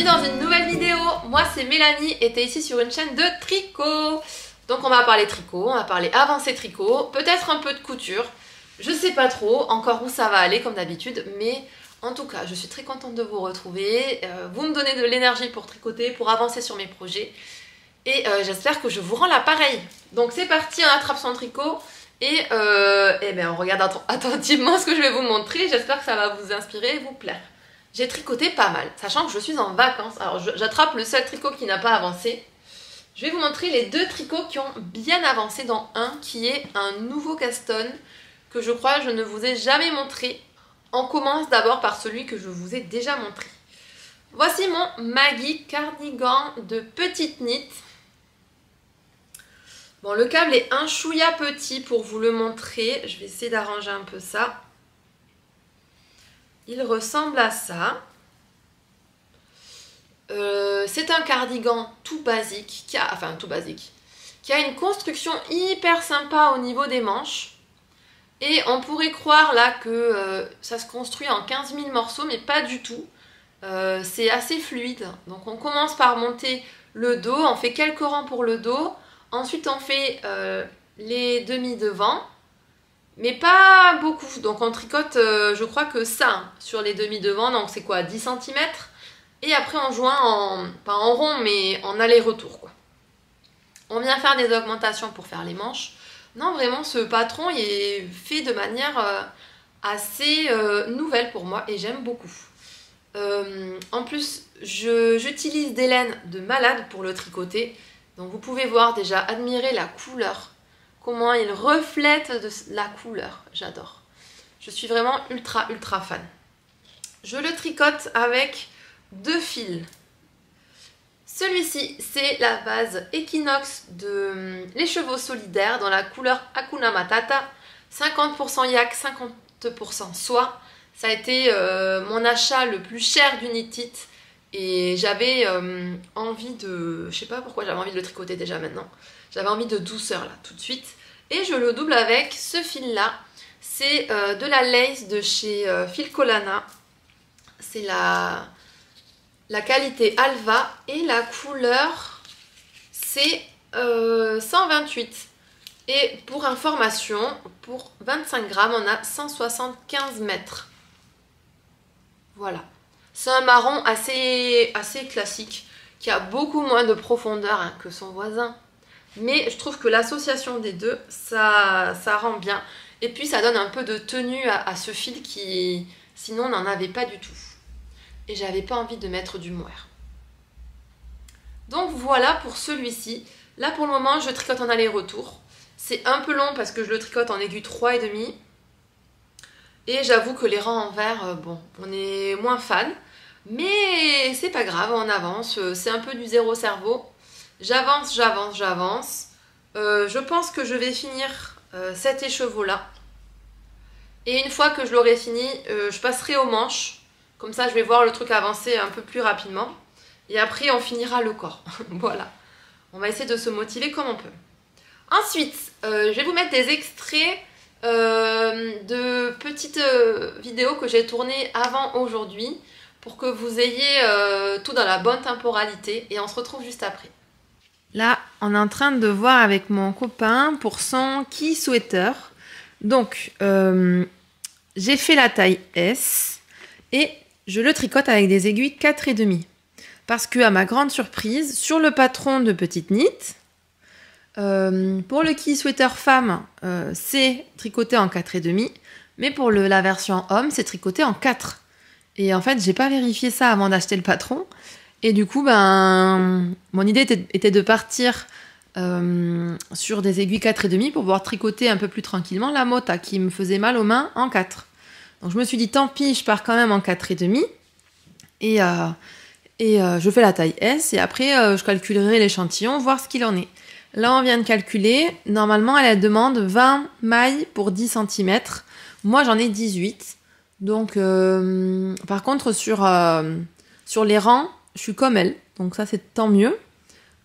Bienvenue dans une nouvelle vidéo. Moi c'est Mélanie et t'es ici sur une chaîne de tricot. Donc on va parler tricot, on va parler avancé tricot, peut-être un peu de couture. Je sais pas trop encore où ça va aller comme d'habitude, mais en tout cas je suis très contente de vous retrouver. Vous me donnez de l'énergie pour tricoter, pour avancer sur mes projets. Et j'espère que je vous rends l'appareil. Donc c'est parti, on attrape son tricot. Et on regarde attentivement ce que je vais vous montrer. J'espère que ça va vous inspirer et vous plaire. J'ai tricoté pas mal, sachant que je suis en vacances. Alors j'attrape le seul tricot qui n'a pas avancé. Je vais vous montrer les deux tricots qui ont bien avancé, dans un qui est un nouveau Caston que je crois je ne vous ai jamais montré. On commence d'abord par celui que je vous ai déjà montré. Voici mon Maggie cardigan de petite knit. Bon, le câble est un chouïa petit pour vous le montrer. Je vais essayer d'arranger un peu ça. Il ressemble à ça. C'est un cardigan tout basique, qui a une construction hyper sympa au niveau des manches. Et on pourrait croire là que ça se construit en 15 000 morceaux, mais pas du tout. C'est assez fluide. Donc on commence par monter le dos, on fait quelques rangs pour le dos. Ensuite on fait les demi devant. Mais pas beaucoup, donc on tricote je crois que ça sur les demi devant, donc c'est quoi, 10 cm. Et après on joint pas en rond mais en aller-retour quoi. On vient faire des augmentations pour faire les manches. Non, vraiment ce patron il est fait de manière assez nouvelle pour moi et j'aime beaucoup. En plus j'utilise des laines de malade pour le tricoter, donc vous pouvez voir déjà, admirer la couleur. Comment il reflète de la couleur, j'adore. Je suis vraiment ultra fan. Je le tricote avec deux fils. Celui-ci, c'est la base Equinox de Les Chevaux Solidaires dans la couleur Hakuna Matata. 50% yak, 50% soie. Ça a été mon achat le plus cher du Knit It. Et j'avais envie de... Je sais pas pourquoi j'avais envie de le tricoter déjà maintenant. J'avais envie de douceur là, tout de suite. Et je le double avec ce fil là. C'est de la lace de chez Filcolana. C'est la qualité Alva. Et la couleur, c'est 128. Et pour information, pour 25 grammes, on a 175 mètres. Voilà. C'est un marron assez classique, qui a beaucoup moins de profondeur hein, que son voisin. Mais je trouve que l'association des deux, ça rend bien. Et puis ça donne un peu de tenue à ce fil qui, sinon, n'en avait pas du tout. Et j'avais pas envie de mettre du mohair. Donc voilà pour celui-ci. Là pour le moment, je tricote en aller-retour. C'est un peu long parce que je le tricote en aiguille 3,5. Et j'avoue que les rangs en vert, bon, on est moins fan. Mais c'est pas grave, on avance. C'est un peu du zéro cerveau. J'avance. Je pense que je vais finir cet écheveau-là. Et une fois que je l'aurai fini, je passerai aux manches. Comme ça, je vais voir le truc avancer un peu plus rapidement. Et après, on finira le corps. Voilà. On va essayer de se motiver comme on peut. Ensuite, je vais vous mettre des extraits de petites vidéos que j'ai tournées avant aujourd'hui pour que vous ayez tout dans la bonne temporalité. Et on se retrouve juste après. Là, on est en train de voir avec mon copain pour son key sweater. Donc, j'ai fait la taille S et je le tricote avec des aiguilles 4,5. Parce que, à ma grande surprise, sur le patron de Petite Knit, pour le key sweater femme, c'est tricoté en 4,5. Mais pour la version homme, c'est tricoté en 4. Et en fait, j'ai pas vérifié ça avant d'acheter le patron. Et du coup, mon idée était de partir sur des aiguilles 4,5 pour pouvoir tricoter un peu plus tranquillement la mota qui me faisait mal aux mains en 4. Donc je me suis dit, tant pis, je pars quand même en 4,5 et je fais la taille S et après je calculerai l'échantillon, voir ce qu'il en est. Là, on vient de calculer. Normalement, elle demande 20 mailles pour 10 cm. Moi, j'en ai 18. Donc, par contre, sur les rangs, je suis comme elle, donc ça c'est tant mieux.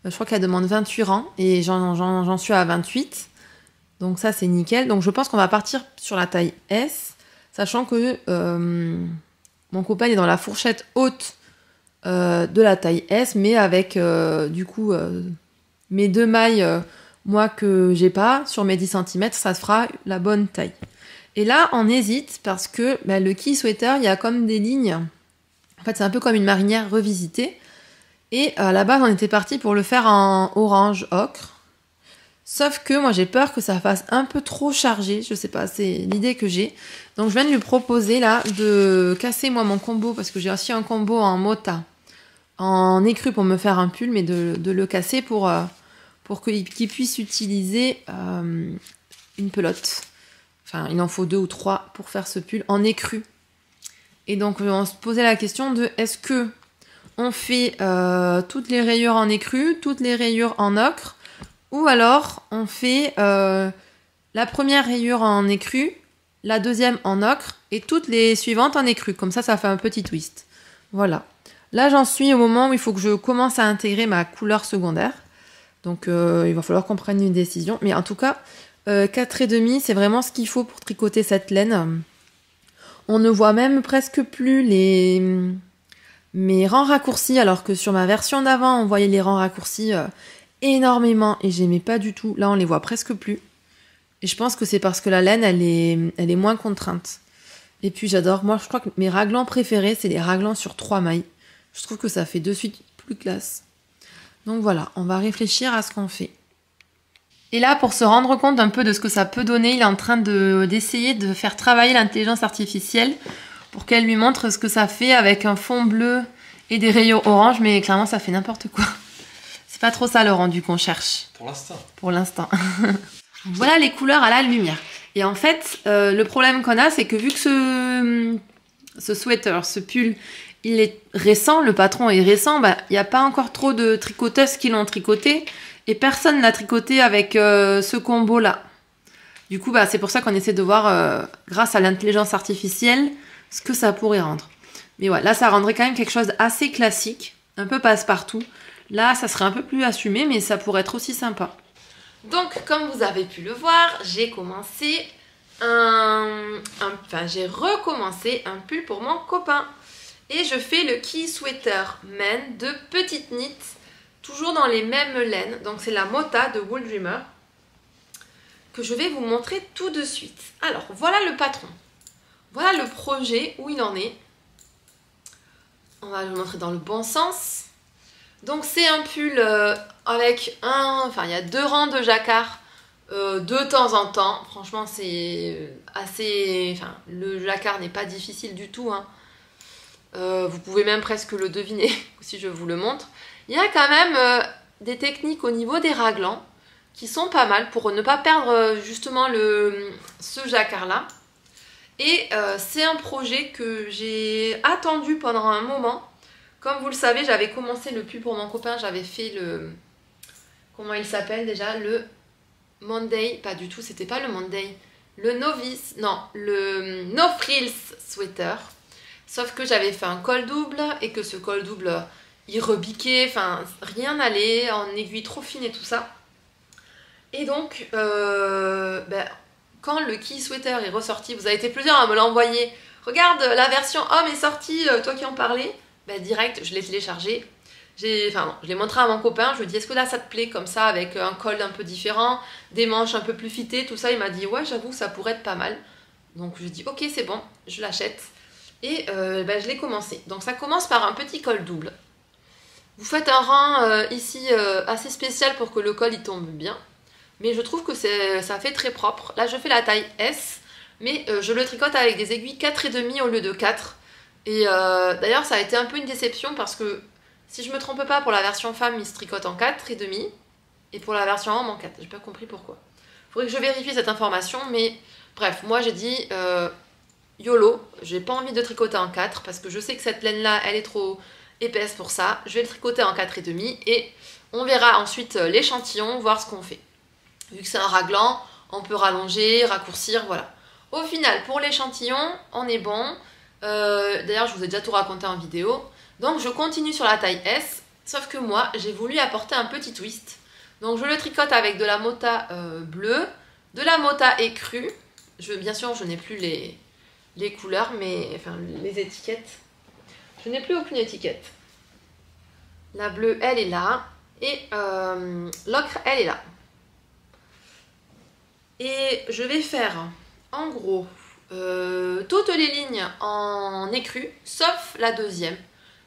Je crois qu'elle demande 28 rangs et j'en suis à 28. Donc ça c'est nickel. Donc je pense qu'on va partir sur la taille S, sachant que mon copain est dans la fourchette haute de la taille S, mais avec du coup mes 2 mailles, moi que j'ai pas, sur mes 10 cm, ça fera la bonne taille. Et là, on hésite parce que le key sweater, il y a comme des lignes. En fait, c'est un peu comme une marinière revisitée. Et à la base, on était parti pour le faire en orange ocre. Sauf que moi, j'ai peur que ça fasse un peu trop chargé. Je sais pas, c'est l'idée que j'ai. Donc, je viens de lui proposer là de casser moi mon combo parce que j'ai aussi un combo en mota, en écru pour me faire un pull, mais de le casser pour qu'il puisse utiliser une pelote. Enfin, il en faut 2 ou 3 pour faire ce pull en écru. Et donc, on se posait la question de est-ce que on fait toutes les rayures en écru, toutes les rayures en ocre, ou alors on fait la première rayure en écru, la deuxième en ocre, et toutes les suivantes en écru. Comme ça fait un petit twist. Voilà. Là, j'en suis au moment où il faut que je commence à intégrer ma couleur secondaire. Donc, il va falloir qu'on prenne une décision. Mais en tout cas, 4,5, c'est vraiment ce qu'il faut pour tricoter cette laine. On ne voit même presque plus mes rangs raccourcis, alors que sur ma version d'avant, on voyait les rangs raccourcis énormément et j'aimais pas du tout. Là, on les voit presque plus. Et je pense que c'est parce que la laine, elle est moins contrainte. Et puis, j'adore. Moi, je crois que mes raglans préférés, c'est les raglans sur 3 mailles. Je trouve que ça fait de suite plus classe. Donc voilà, on va réfléchir à ce qu'on fait. Et là, pour se rendre compte un peu de ce que ça peut donner, il est en train d'essayer de faire travailler l'intelligence artificielle pour qu'elle lui montre ce que ça fait avec un fond bleu et des rayures orange, mais clairement, ça fait n'importe quoi. C'est pas trop ça le rendu qu'on cherche. Pour l'instant. Pour l'instant. Voilà les couleurs à la lumière. Et en fait, le problème qu'on a, c'est que vu que ce sweater, ce pull, il est récent, le patron est récent, il n'y a pas encore trop de tricoteuses qui l'ont tricoté. Et personne l'a tricoté avec ce combo-là. Du coup, c'est pour ça qu'on essaie de voir, grâce à l'intelligence artificielle, ce que ça pourrait rendre. Mais ouais, là, ça rendrait quand même quelque chose d'assez classique, un peu passe-partout. Là, ça serait un peu plus assumé, mais ça pourrait être aussi sympa. Donc, comme vous avez pu le voir, j'ai commencé j'ai recommencé un pull pour mon copain. Et je fais le key sweater men de petite knit, toujours dans les mêmes laines. Donc, c'est la Mota de Wool Dreamer que je vais vous montrer tout de suite. Alors, voilà le patron. Voilà le projet, où il en est. On va le montrer dans le bon sens. Donc, c'est un pull avec il y a 2 rangs de jacquard de temps en temps. Franchement, c'est assez... le jacquard n'est pas difficile du tout, hein. Vous pouvez même presque le deviner si je vous le montre. Il y a quand même des techniques au niveau des raglans qui sont pas mal pour ne pas perdre justement ce jacquard-là. Et c'est un projet que j'ai attendu pendant un moment. Comme vous le savez, j'avais commencé le pull pour mon copain, j'avais fait le... Comment il s'appelle déjà? Le Monday, pas du tout, c'était pas le Monday. Le Novice, non, le No Frills Sweater. Sauf que j'avais fait un col double et que ce col double, il rebiquait, rien n'allait, en aiguille trop fine et tout ça. Et donc, quand le key sweater est ressorti, vous avez été plusieurs à me l'envoyer. Regarde, la version homme est sortie, toi qui en parlais. Direct, je l'ai téléchargé. Je l'ai montré à mon copain, je lui ai dit, est-ce que là ça te plaît comme ça, avec un col un peu différent, des manches un peu plus fitées, tout ça. Il m'a dit, ouais, j'avoue, ça pourrait être pas mal. Donc je lui ai dit, ok, c'est bon, je l'achète. Et je l'ai commencé. Donc ça commence par un petit col double. Vous faites un rang ici assez spécial pour que le col il tombe bien. Mais je trouve que ça fait très propre. Là je fais la taille S, mais je le tricote avec des aiguilles 4,5 au lieu de 4. Et d'ailleurs ça a été un peu une déception parce que si je me trompe pas, pour la version femme il se tricote en 4,5 et pour la version homme en 4. J'ai pas compris pourquoi. Faudrait que je vérifie cette information, mais bref, moi j'ai dit... YOLO, j'ai pas envie de tricoter en 4 parce que je sais que cette laine là elle est trop épaisse pour ça. Je vais le tricoter en 4,5 et on verra ensuite l'échantillon, voir ce qu'on fait. Vu que c'est un raglan, on peut rallonger, raccourcir, voilà. Au final, pour l'échantillon, on est bon. D'ailleurs, je vous ai déjà tout raconté en vidéo. Donc je continue sur la taille S, sauf que moi j'ai voulu apporter un petit twist. Donc je le tricote avec de la Mota bleue, de la Mota écrue. Bien sûr, je n'ai plus les couleurs, mais les étiquettes. Je n'ai plus aucune étiquette. La bleue, elle est là. Et l'ocre, elle est là. Et je vais faire, en gros, toutes les lignes en écru, sauf la deuxième.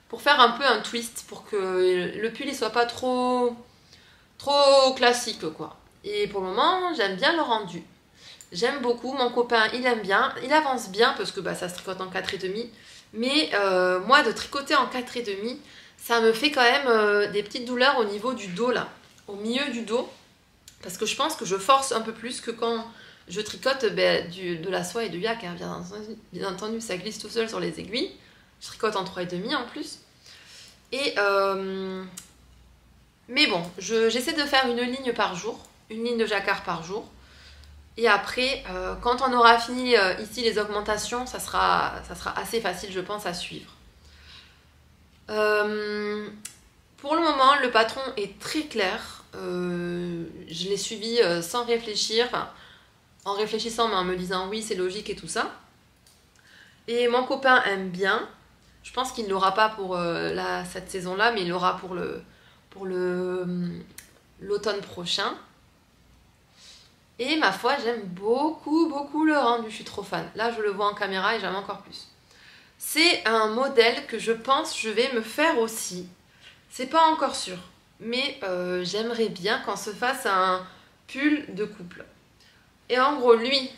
Pour faire un peu un twist, pour que le pull ne soit pas trop classique, quoi. Et pour le moment, j'aime bien le rendu. J'aime beaucoup, mon copain, il aime bien. Il avance bien, parce que ça se tricote en 4,5. Mais moi, de tricoter en 4,5, ça me fait quand même des petites douleurs au niveau du dos, là. Au milieu du dos. Parce que je pense que je force un peu plus que quand je tricote de la soie et du yak. Hein. Bien entendu, ça glisse tout seul sur les aiguilles. Je tricote en 3,5 en plus. Et mais bon, j'essaie de faire une ligne par jour. Une ligne de jacquard par jour. Et après, quand on aura fini ici les augmentations, ça sera assez facile, je pense, à suivre. Pour le moment, le patron est très clair. Je l'ai suivi sans réfléchir, enfin, en réfléchissant, mais en me disant oui, c'est logique et tout ça. Et mon copain aime bien. Je pense qu'il ne l'aura pas pour cette saison-là, mais il l'aura pour l'automne prochain. Et ma foi, j'aime beaucoup le rendu, je suis trop fan. Là, je le vois en caméra et j'aime encore plus. C'est un modèle que je pense je vais me faire aussi. C'est pas encore sûr, mais j'aimerais bien qu'on se fasse un pull de couple. Et en gros, lui,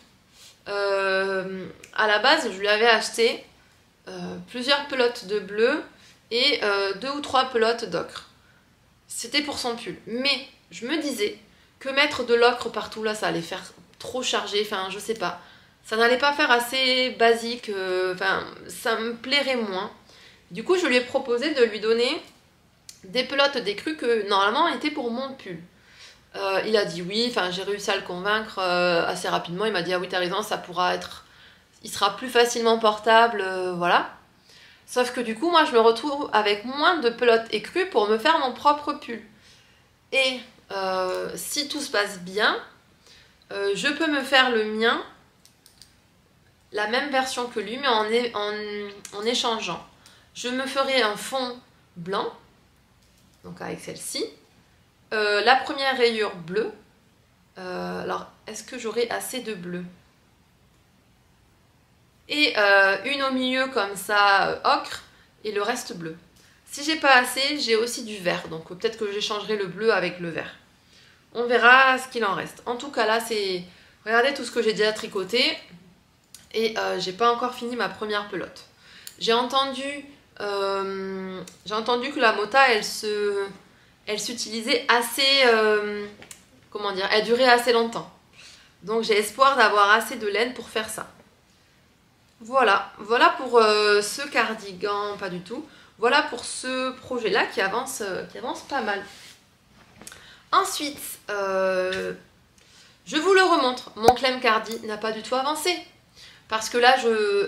à la base, je lui avais acheté plusieurs pelotes de bleu et 2 ou 3 pelotes d'ocre. C'était pour son pull. Mais je me disais que mettre de l'ocre partout là, ça allait faire trop chargé, enfin je sais pas. Ça n'allait pas faire assez basique, enfin ça me plairait moins. Du coup, je lui ai proposé de lui donner des pelotes d'écru que normalement étaient pour mon pull. Il a dit oui, enfin j'ai réussi à le convaincre assez rapidement. Il m'a dit ah oui t'as raison, ça pourra être, il sera plus facilement portable, voilà. Sauf que du coup moi je me retrouve avec moins de pelotes écrues pour me faire mon propre pull. Et si tout se passe bien, je peux me faire le mien, la même version que lui, mais en échangeant. Je me ferai un fond blanc, donc avec celle-ci. La première rayure bleue. Alors, est-ce que j'aurai assez de bleu? Et une au milieu comme ça, ocre, et le reste bleu. Si j'ai pas assez, j'ai aussi du vert, donc peut-être que j'échangerai le bleu avec le vert. On verra ce qu'il en reste. En tout cas là, c'est... Regardez tout ce que j'ai déjà tricoté. Et j'ai pas encore fini ma première pelote. J'ai entendu que la mota, elle s'utilisait assez... comment dire? Elle durait assez longtemps. Donc j'ai espoir d'avoir assez de laine pour faire ça. Voilà pour ce cardigan, pas du tout. Voilà pour ce projet-là qui avance pas mal. Ensuite, je vous le remontre. Mon Clem Cardi n'a pas du tout avancé. Parce que là,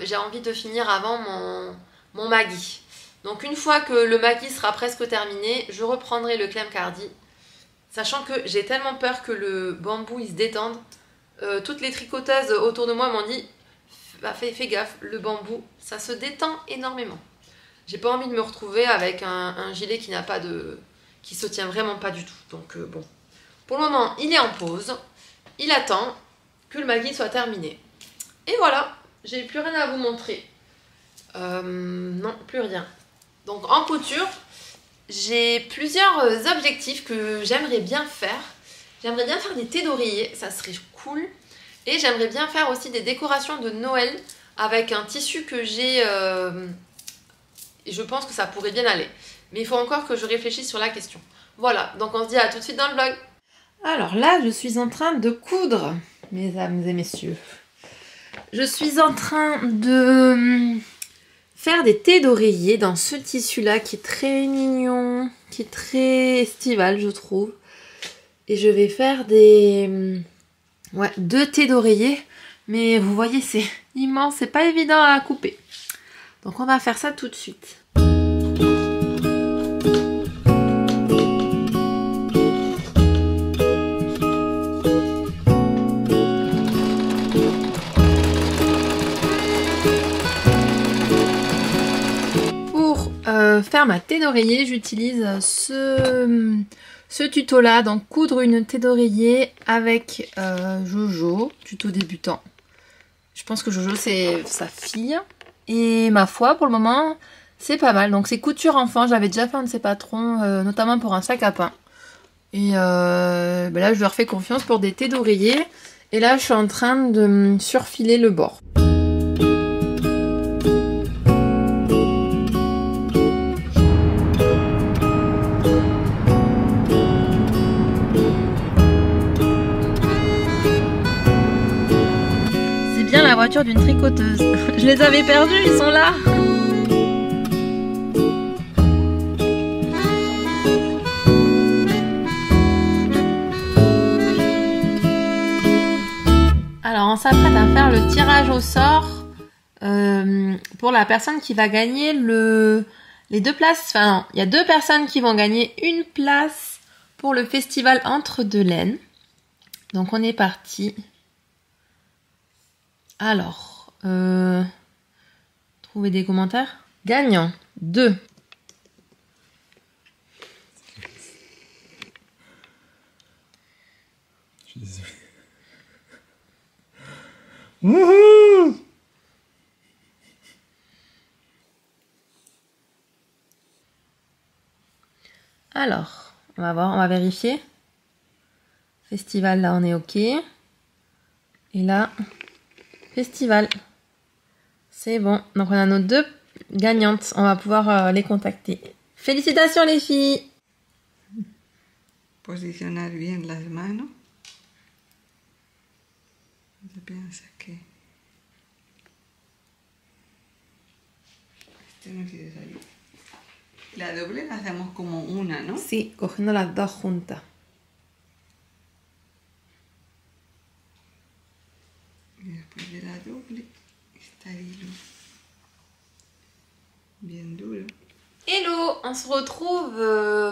j'ai envie de finir avant mon Maggie. Donc une fois que le Maggie sera presque terminé, je reprendrai le Clem Cardi. Sachant que j'ai tellement peur que le bambou il se détende. Toutes les tricoteuses autour de moi m'ont dit fais gaffe, le bambou, ça se détend énormément. J'ai pas envie de me retrouver avec un gilet qui se tient vraiment pas du tout. Donc bon. Pour le moment, il est en pause. Il attend que le Maggie soit terminé. Et voilà, j'ai plus rien à vous montrer. Non, plus rien. Donc en couture, j'ai plusieurs objectifs que j'aimerais bien faire. J'aimerais bien faire des thés d'oreiller, ça serait cool. Et j'aimerais bien faire aussi des décorations de Noël avec un tissu que j'ai... et je pense que ça pourrait bien aller. Mais il faut encore que je réfléchisse sur la question. Voilà, donc on se dit à tout de suite dans le vlog. Alors là, je suis en train de coudre, mesdames et messieurs. Je suis en train de faire des thés d'oreiller dans ce tissu-là qui est très mignon, qui est très estival, je trouve. Et je vais faire deux thés d'oreiller. Mais vous voyez, c'est immense, c'est pas évident à couper. Donc on va faire ça tout de suite. Pour faire faire ma thé d'oreiller, j'utilise ce tuto-là. Donc, coudre une thé d'oreiller avec Jojo, tuto débutant. Je pense que Jojo, c'est sa fille. Et ma foi, pour le moment, c'est pas mal. Donc, c'est couture enfant. J'avais déjà fait un de ses patrons, notamment pour un sac à pain. Et là, je leur fais confiance pour des thés d'oreiller. Et là, je suis en train de surfiler le bord. C'est bien la voiture d'une tricoteuse. Je les avais perdus, ils sont là. Alors, on s'apprête à faire le tirage au sort pour la personne qui va gagner les 2 places. Enfin, non, il y a 2 personnes qui vont gagner une place pour le festival Entre-deux-Laines. Donc, on est parti. Alors, trouver des commentaires. Gagnant 2. Je suis désolé. Wouhou! Alors, on va voir, on va vérifier. Festival, là, on est OK. Et là, festival. C'est bon. Donc, on a nos 2 gagnantes. On va pouvoir les contacter. Félicitations, les filles! Posicionar bien las manos. Yo pienso que este no quiere salir. La doble la hacemos como una, ¿no? Sí, cogiendo las 2 juntas. Y después de la doble está el hilo bien duro. Hello, on se retrouve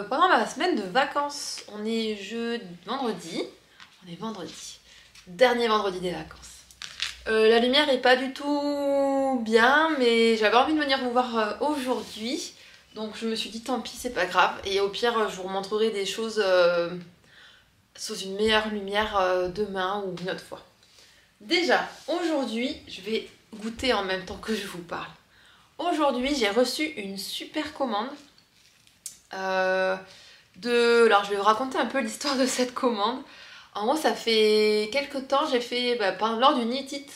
pendant ma semaine de vacances. On est vendredi. Dernier vendredi des vacances. La lumière est pas du tout bien, mais j'avais envie de venir vous voir aujourd'hui. Donc je me suis dit tant pis, c'est pas grave. Et au pire, je vous remontrerai des choses sous une meilleure lumière demain ou une autre fois. Déjà, aujourd'hui, je vais goûter en même temps que je vous parle. Aujourd'hui, j'ai reçu une super commande. Alors, je vais vous raconter un peu l'histoire de cette commande. En gros, ça fait quelques temps, j'ai fait, lors du Knit It,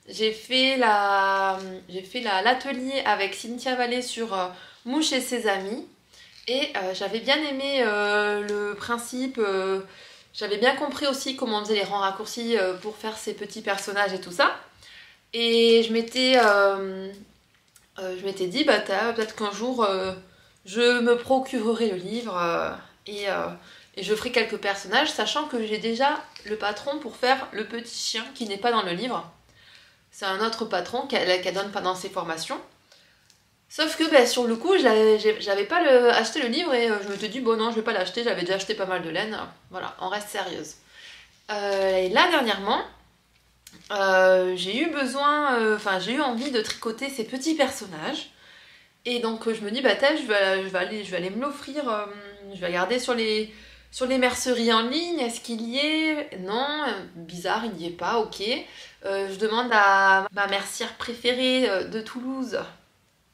j'ai fait l'atelier avec Cynthia Vallée sur Mouche et ses amis. Et j'avais bien aimé le principe, j'avais bien compris aussi comment on faisait les rangs raccourcis pour faire ces petits personnages et tout ça. Et je m'étais dit, peut-être qu'un jour, je me procurerai le livre et je ferai quelques personnages, sachant que j'ai déjà le patron pour faire le petit chien qui n'est pas dans le livre. C'est un autre patron qu'elle donne pendant ses formations. Sauf que sur le coup, j'avais pas acheté le livre et je me suis dit, bon non, je vais pas l'acheter, j'avais déjà acheté pas mal de laine. Voilà, on reste sérieuse. Et là, dernièrement, j'ai eu envie de tricoter ces petits personnages. Et donc je me dis, je vais aller me l'offrir, je vais regarder sur les merceries en ligne, est-ce qu'il y est? Non, bizarre, il n'y est pas, ok. Je demande à ma mercière préférée de Toulouse,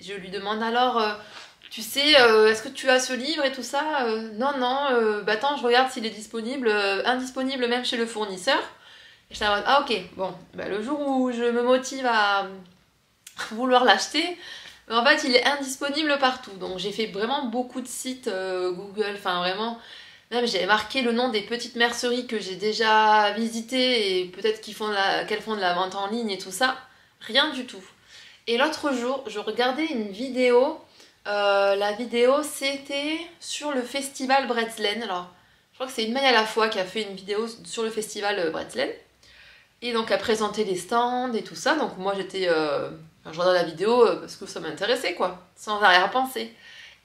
je lui demande alors, tu sais, est-ce que tu as ce livre et tout ça? Non, attends, je regarde s'il est disponible, indisponible même chez le fournisseur. Et j'étais en mode, ah ok, bon, le jour où je me motive à vouloir l'acheter, en fait il est indisponible partout. Donc j'ai fait vraiment beaucoup de sites Google, enfin vraiment, même j'avais marqué le nom des petites merceries que j'ai déjà visitées et peut-être qu'elles font de la vente en ligne et tout ça. Rien du tout. Et l'autre jour, je regardais une vidéo, la vidéo c'était sur le festival Bretzlen. Alors je crois que c'est Une Maille à la fois qui a fait une vidéo sur le festival Bretzlen. Et donc elle présentait les stands et tout ça. Donc moi j'étais... je regardais la vidéo parce que ça m'intéressait quoi, sans arrière-pensée.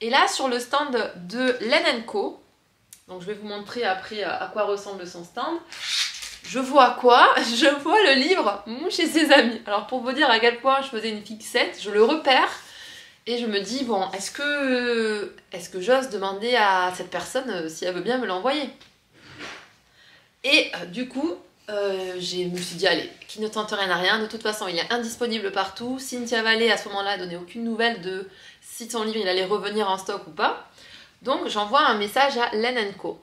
Et là sur le stand de Laine & Co, donc je vais vous montrer après à quoi ressemble son stand. Je vois quoi? Je vois le livre Mouche et ses amis. Alors pour vous dire à quel point je faisais une fixette, je le repère. Et je me dis, bon, est-ce que j'ose demander à cette personne si elle veut bien me l'envoyer? Et du coup, je me suis dit, allez, qui ne tente rien à rien, de toute façon il est indisponible partout. Cynthia Vallée à ce moment-là donnait aucune nouvelle de si son livre il allait revenir en stock ou pas. Donc j'envoie un message à Len & Co.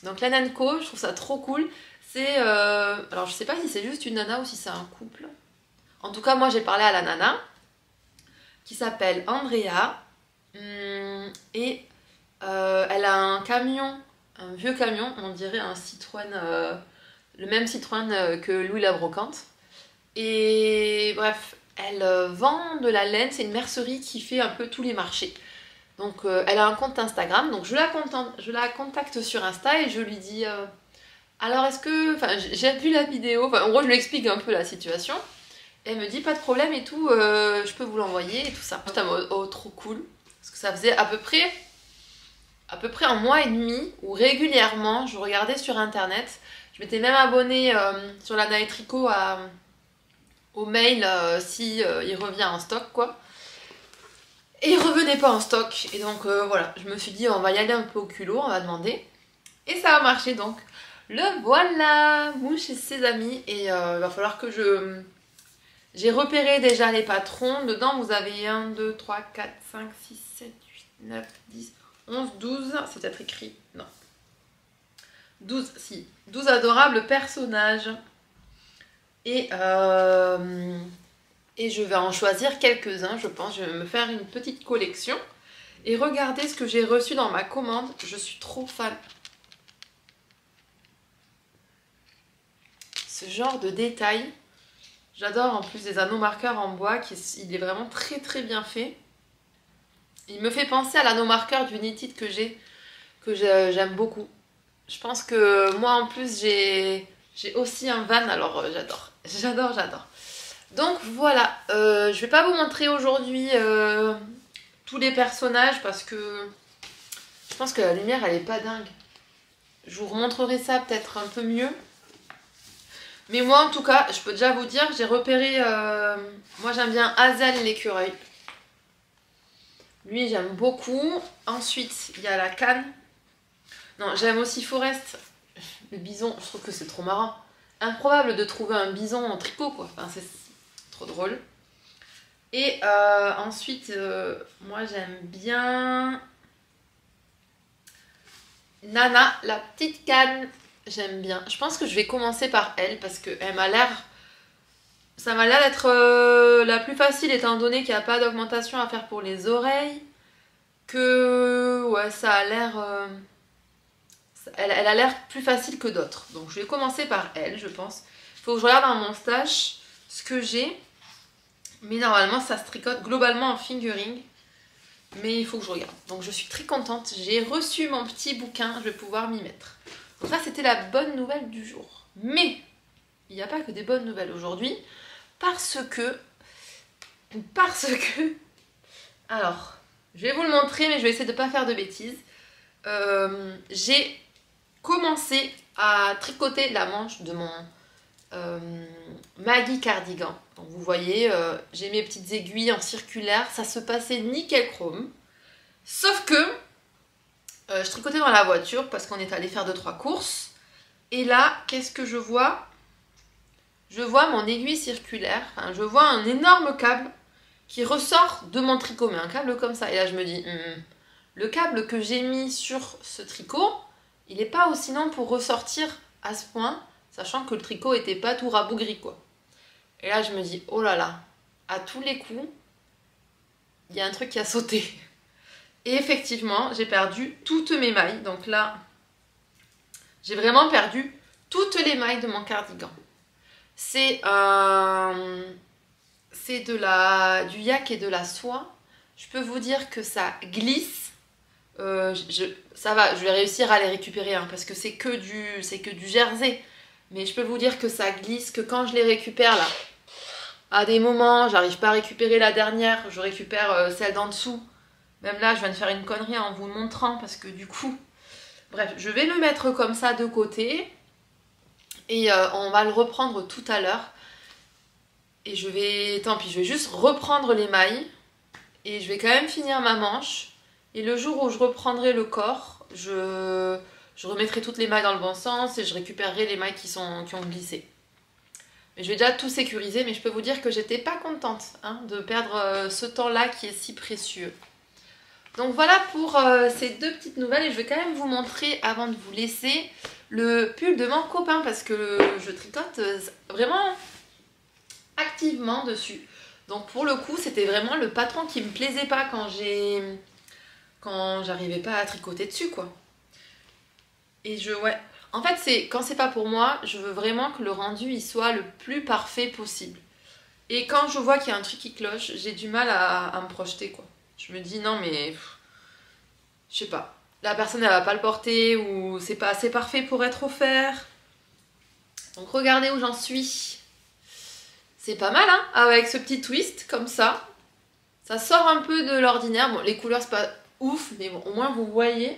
Donc Len & Co, je trouve ça trop cool. C'est, alors je sais pas si c'est juste une nana ou si c'est un couple. En tout cas moi j'ai parlé à la nana qui s'appelle Andrea et elle a un camion, un vieux camion, on dirait un Citroën, le même Citroën que Louis la Brocante. Et bref, elle vend de la laine, c'est une mercerie qui fait un peu tous les marchés. Donc elle a un compte Instagram, donc je la contacte sur Insta et je lui dis alors est-ce que, enfin j'ai vu la vidéo, enfin en gros je lui explique un peu la situation. Et elle me dit pas de problème et tout, je peux vous l'envoyer et tout ça. J'étais en mode oh trop cool, parce que ça faisait à peu près un mois et demi où régulièrement je regardais sur internet. Je m'étais même abonnée sur la Night Tricot au mail si il revient en stock quoi. Et il revenait pas en stock. Et donc voilà, je me suis dit on va y aller un peu au culot, on va demander. Et ça a marché donc. Le voilà, Mouche et ses amis. Et il va falloir que j'ai repéré déjà les patrons. Dedans vous avez 1, 2, 3, 4, 5, 6, 7, 8, 9, 10, 11, 12. C'est peut-être écrit. Non. 12, si. 12 adorables personnages. Et je vais en choisir quelques-uns, je pense. Je vais me faire une petite collection. Et regardez ce que j'ai reçu dans ma commande. Je suis trop fan. Ce genre de détail. J'adore en plus des anneaux marqueurs en bois. Il est vraiment très très bien fait. Il me fait penser à l'anneau marqueur du Knitted que j'aime beaucoup. Je pense que moi en plus j'ai aussi un van, alors j'adore. Donc voilà, je vais pas vous montrer aujourd'hui tous les personnages parce que je pense que la lumière elle est pas dingue. Je vous remontrerai ça peut-être un peu mieux. Mais moi en tout cas, je peux déjà vous dire, j'ai repéré, moi j'aime bien Hazel l'écureuil. Lui j'aime beaucoup. Ensuite il y a la canne. Non, j'aime aussi Forest. Le bison, je trouve que c'est trop marrant. Improbable de trouver un bison en tricot, quoi. Enfin, c'est trop drôle. Et ensuite, moi j'aime bien Nana, la petite canne. J'aime bien. Je pense que je vais commencer par elle parce que elle m'a l'air... Ça m'a l'air d'être la plus facile étant donné qu'il n'y a pas d'augmentation à faire pour les oreilles. Que... Ouais, ça a l'air... Elle a l'air plus facile que d'autres. Donc je vais commencer par elle, je pense. Il faut que je regarde dans mon stash ce que j'ai. Mais normalement, ça se tricote globalement en fingering. Mais il faut que je regarde. Donc je suis très contente. J'ai reçu mon petit bouquin. Je vais pouvoir m'y mettre. Donc ça, c'était la bonne nouvelle du jour. Mais il n'y a pas que des bonnes nouvelles aujourd'hui. Parce que... Alors, je vais vous le montrer, mais je vais essayer de ne pas faire de bêtises. J'ai commencé à tricoter la manche de mon Maggie cardigan. Donc vous voyez, j'ai mes petites aiguilles en circulaire, ça se passait nickel chrome. Sauf que je tricotais dans la voiture parce qu'on est allé faire 2-3 courses. Et là, qu'est-ce que je vois? Je vois mon aiguille circulaire, enfin, je vois un énorme câble qui ressort de mon tricot, mais un câble comme ça. Et là je me dis, le câble que j'ai mis sur ce tricot, il n'est pas aussi long pour ressortir à ce point, sachant que le tricot n'était pas tout rabougri, quoi. Et là, je me dis, oh là là, à tous les coups, il y a un truc qui a sauté. Et effectivement, j'ai perdu toutes mes mailles. Donc là, j'ai vraiment perdu toutes les mailles de mon cardigan. C'est du yak et de la soie. Je peux vous dire que ça glisse. Ça va, je vais réussir à les récupérer hein, parce que c'est que du jersey. Mais je peux vous dire que ça glisse, que quand je les récupère là, à des moments, j'arrive pas à récupérer la dernière, je récupère celle d'en dessous. Même là, je viens de faire une connerie en vous le montrant parce que du coup... Bref, je vais le mettre comme ça de côté et on va le reprendre tout à l'heure. Et tant pis, je vais juste reprendre les mailles Et je vais quand même finir ma manche. Et le jour où je reprendrai le corps, je remettrai toutes les mailles dans le bon sens et je récupérerai les mailles qui ont glissé. Mais je vais déjà tout sécuriser, mais je peux vous dire que j'étais pas contente de perdre ce temps-là qui est si précieux. Donc voilà pour ces 2 petites nouvelles, et je vais quand même vous montrer, avant de vous laisser, le pull de mon copain, parce que je tricote vraiment activement dessus. Donc pour le coup, c'était vraiment le patron qui me plaisait pas quand j'arrivais pas à tricoter dessus, quoi. Et ouais. En fait, quand c'est pas pour moi, je veux vraiment que le rendu il soit le plus parfait possible. Et quand je vois qu'il y a un truc qui cloche, j'ai du mal à me projeter, quoi. Je me dis non mais je sais pas. La personne elle va pas le porter, ou c'est pas assez parfait pour être offert. Donc regardez où j'en suis. C'est pas mal avec ce petit twist comme ça. Ça sort un peu de l'ordinaire. Bon, les couleurs c'est pas ouf, mais bon, au moins vous voyez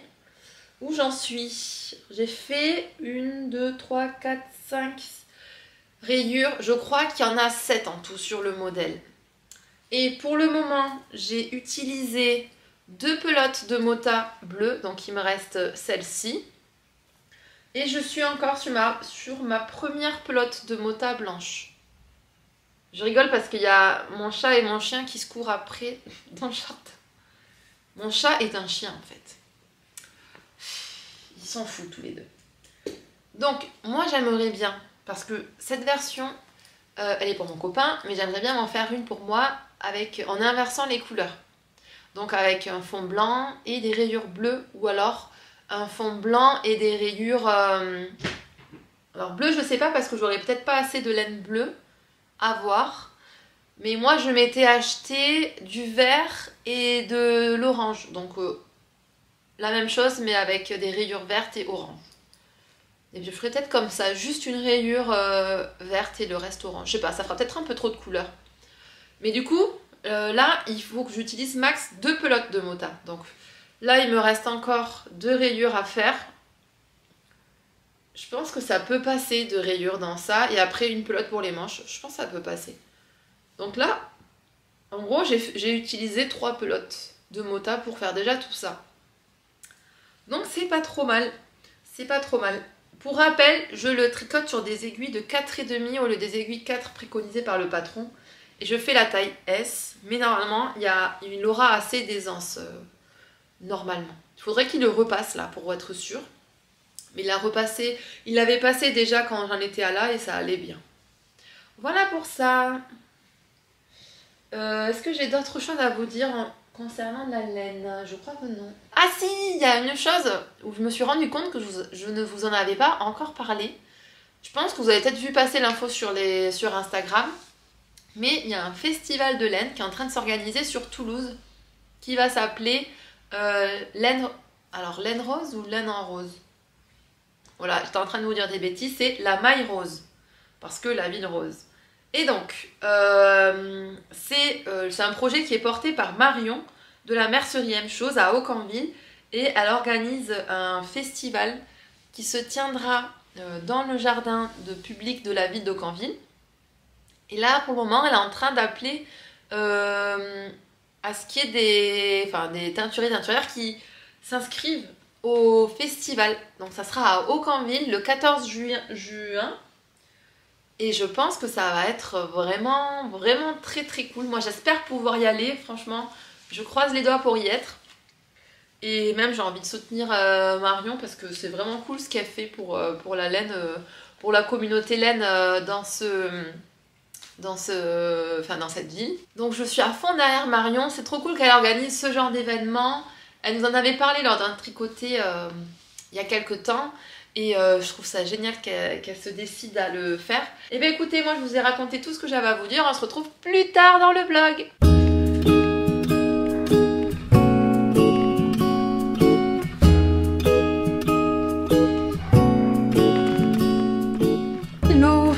où j'en suis. J'ai fait 1, 2, 3, 4, 5 rayures. Je crois qu'il y en a 7 en tout sur le modèle. Et pour le moment, j'ai utilisé 2 pelotes de Mota bleu, donc il me reste celle-ci. Et je suis encore sur ma première pelote de Mota blanche. Je rigole parce qu'il y a mon chat et mon chien qui se courent après dans le jardin. Mon chat est un chien en fait. Ils s'en foutent tous les deux. Donc moi j'aimerais bien, parce que cette version, elle est pour mon copain, mais j'aimerais bien m'en faire une pour moi en inversant les couleurs. Donc avec un fond blanc et des rayures bleues, ou alors un fond blanc et des rayures... Alors bleu je sais pas, parce que j'aurais peut-être pas assez de laine bleue à voir. Mais moi je m'étais acheté du vert et de l'orange. Donc la même chose mais avec des rayures vertes et orange. Et je ferai peut-être comme ça, juste une rayure verte et le reste orange. Je sais pas, ça fera peut-être un peu trop de couleurs. Mais du coup, là, il faut que j'utilise max 2 pelotes de Mota. Donc là, il me reste encore 2 rayures à faire. Je pense que ça peut passer, 2 rayures dans ça. Et après, une pelote pour les manches. Je pense que ça peut passer. Donc là, en gros, j'ai utilisé 3 pelotes de Mota pour faire déjà tout ça. Donc c'est pas trop mal. C'est pas trop mal. Pour rappel, je le tricote sur des aiguilles de 4,5 au lieu des aiguilles 4 préconisées par le patron. Et je fais la taille S, mais normalement, il aura assez d'aisance, normalement. Il faudrait qu'il le repasse là, pour être sûr. Mais il l'avait passé déjà quand j'en étais à là, et ça allait bien. Voilà pour ça. Est-ce que j'ai d'autres choses à vous dire concernant la laine? Je crois que non. Ah si, il y a une chose où je me suis rendu compte que je ne vous en avais pas encore parlé. Je pense que vous avez peut-être vu passer l'info sur Instagram. Mais il y a un festival de laine qui est en train de s'organiser sur Toulouse, qui va s'appeler laine rose ou laine en rose. Voilà, j'étais en train de vous dire des bêtises, c'est la maille rose, parce que la ville rose. Et donc, c'est un projet qui est porté par Marion de la mercerie M Chose à Aucanville, et elle organise un festival qui se tiendra dans le jardin de public de la ville d'Aucanville. Et là, pour le moment, elle est en train d'appeler à ce qu'il y ait des teinturiers et teinturières qui s'inscrivent au festival. Donc ça sera à Aucanville le 14 juin. Et je pense que ça va être vraiment, vraiment très très cool. Moi j'espère pouvoir y aller, franchement. Je croise les doigts pour y être. Et même j'ai envie de soutenir Marion, parce que c'est vraiment cool ce qu'elle fait pour la laine, pour la communauté laine dans cette ville. Donc je suis à fond derrière Marion. C'est trop cool qu'elle organise ce genre d'événement. Elle nous en avait parlé lors d'un tricoté il y a quelques temps. Et je trouve ça génial qu'elle se décide à le faire. Et bien écoutez, moi je vous ai raconté tout ce que j'avais à vous dire. On se retrouve plus tard dans le vlog. Hello,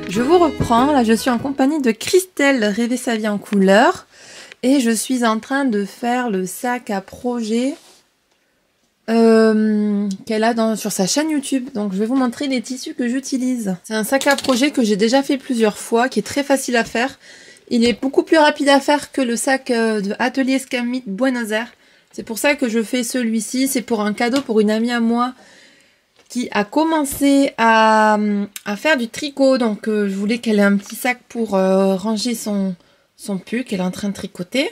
je vous reprends. Là je suis en compagnie de Christelle Rêver sa vie en couleur. Et je suis en train de faire le sac à projet qu'elle a sur sa chaîne YouTube. Donc je vais vous montrer les tissus que j'utilise. C'est un sac à projet que j'ai déjà fait plusieurs fois, qui est très facile à faire Il est beaucoup plus rapide à faire que le sac de Atelier Scamit Buenos Aires. C'est pour ça que je fais celui-ci. C'est pour un cadeau pour une amie à moi qui a commencé à faire du tricot. Donc je voulais qu'elle ait un petit sac pour ranger son pull qu'elle est en train de tricoter.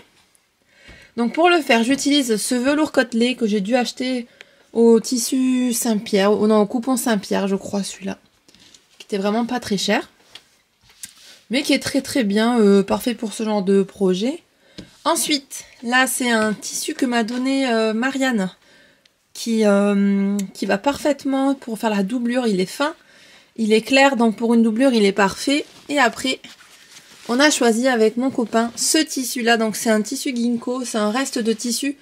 Donc pour le faire, j'utilise ce velours côtelé que j'ai dû acheter au tissu Saint-Pierre, ou non, au coupon Saint-Pierre, je crois, celui-là. Qui était vraiment pas très cher. Mais qui est très très bien, parfait pour ce genre de projet. Ensuite, là c'est un tissu que m'a donné Marianne. Qui va parfaitement pour faire la doublure. Il est fin, il est clair, donc pour une doublure il est parfait. Et après, on a choisi avec mon copain ce tissu-là. Donc c'est un tissu Ginkgo, c'est un reste de tissu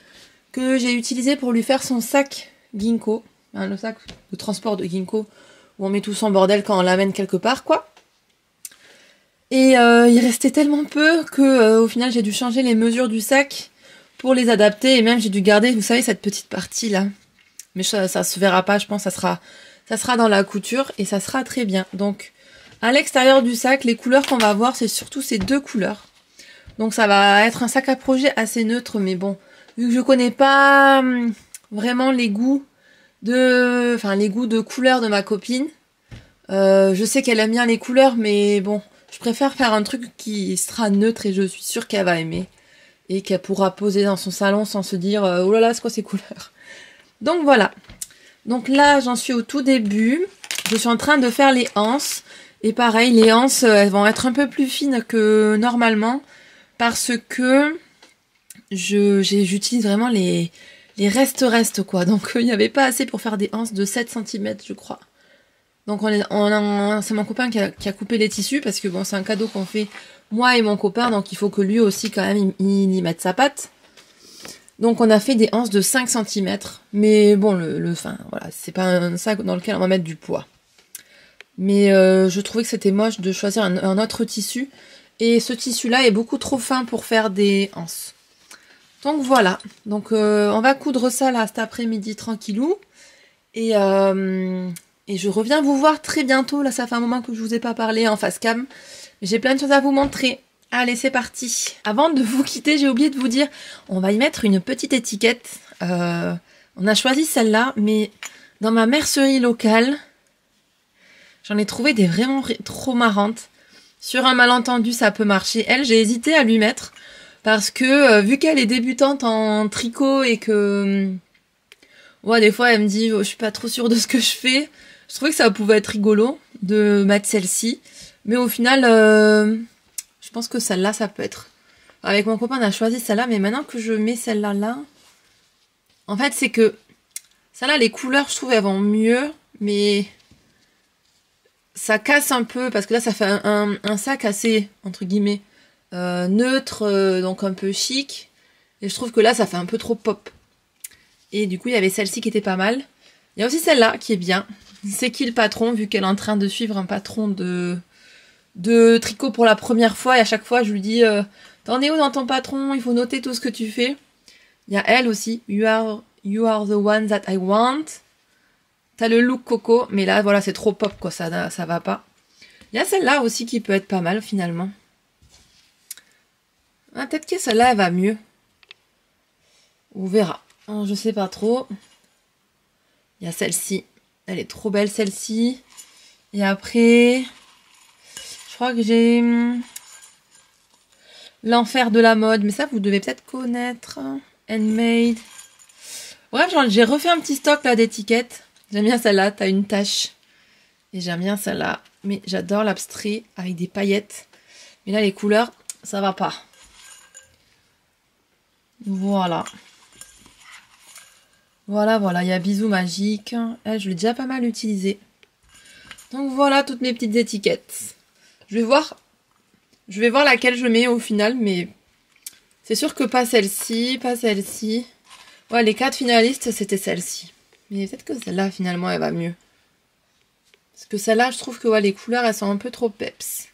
que j'ai utilisé pour lui faire son sac Ginkgo. Hein, le sac de transport de Ginkgo où on met tout son bordel quand on l'amène quelque part, quoi. Et il restait tellement peu que au final j'ai dû changer les mesures du sac pour les adapter. Et même j'ai dû garder, vous savez, cette petite partie-là. Mais ça se verra pas, je pense, ça sera dans la couture et ça sera très bien. Donc à l'extérieur du sac, les couleurs qu'on va voir, c'est surtout ces deux couleurs. Donc ça va être un sac à projet assez neutre, mais bon, vu que je connais pas vraiment les goûts de couleurs de ma copine, je sais qu'elle aime bien les couleurs, mais bon, je préfère faire un truc qui sera neutre et je suis sûre qu'elle va aimer. Et qu'elle pourra poser dans son salon sans se dire oh là là, c'est quoi ces couleurs? Donc voilà. Donc là, j'en suis au tout début. Je suis en train de faire les anses. Et pareil, les anses, elles vont être un peu plus fines que normalement. Parce que j'utilise vraiment les restes quoi. Donc il n'y avait pas assez pour faire des anses de 7 cm, je crois. Donc c'est mon copain qui a coupé les tissus. Parce que bon, c'est un cadeau qu'on fait moi et mon copain. Donc il faut que lui aussi quand même il y mette sa patte. Donc on a fait des anses de 5 cm. Mais bon, voilà, c'est pas un sac dans lequel on va mettre du poids. Mais je trouvais que c'était moche de choisir un autre tissu. Et ce tissu-là est beaucoup trop fin pour faire des anses. Donc voilà. Donc on va coudre ça là cet après-midi tranquillou. Et je reviens vous voir très bientôt. Là, ça fait un moment que je vous ai pas parlé en face cam. J'ai plein de choses à vous montrer. Allez, c'est parti. Avant de vous quitter, j'ai oublié de vous dire, on va y mettre une petite étiquette. On a choisi celle-là, mais dans ma mercerie locale, j'en ai trouvé des vraiment trop marrantes. Sur un malentendu, ça peut marcher. Elle, j'ai hésité à lui mettre parce que vu qu'elle est débutante en tricot et que ouais, des fois elle me dit je suis pas trop sûre de ce que je fais, je trouvais que ça pouvait être rigolo de mettre celle-ci. Mais au final, je pense que celle-là, ça peut être. Avec mon copain, on a choisi celle-là, mais maintenant que je mets celle-là là, en fait, c'est que celle-là, les couleurs, je trouve, elles vont mieux, mais ça casse un peu parce que là, ça fait un sac assez entre guillemets neutre, donc un peu chic. Et je trouve que là, ça fait un peu trop pop. Et du coup, il y avait celle-ci qui était pas mal. Il y a aussi celle-là qui est bien. C'est qui le patron, vu qu'elle est en train de suivre un patron de tricot pour la première fois, et à chaque fois je lui dis t'en es où dans ton patron, il faut noter tout ce que tu fais. Il y a elle aussi, you are the one that I want. T'as le look coco, mais là voilà, c'est trop pop quoi, ça va pas. Il y a celle-là aussi qui peut être pas mal finalement. Ah, peut-être que celle-là elle va mieux. On verra. Je sais pas trop. Il y a celle-ci, elle est trop belle celle-ci. Et après, je crois que j'ai l'enfer de la mode, mais ça vous devez peut-être connaître. Handmade. Bref, j'ai refait un petit stock là d'étiquettes. J'aime bien celle-là, t'as une tache. Et j'aime bien celle-là. Mais j'adore l'abstrait avec des paillettes. Mais là, les couleurs, ça va pas. Voilà. Voilà, il y a Bisous Magique. Elle, je l'ai déjà pas mal utilisée. Donc voilà toutes mes petites étiquettes. Je vais voir laquelle je mets au final, mais c'est sûr que pas celle-ci, pas celle-ci. Ouais, les 4 finalistes, c'était celle-ci. Mais peut-être que celle-là, finalement, elle va mieux. Parce que celle-là, je trouve que ouais, les couleurs, elles sont un peu trop peps.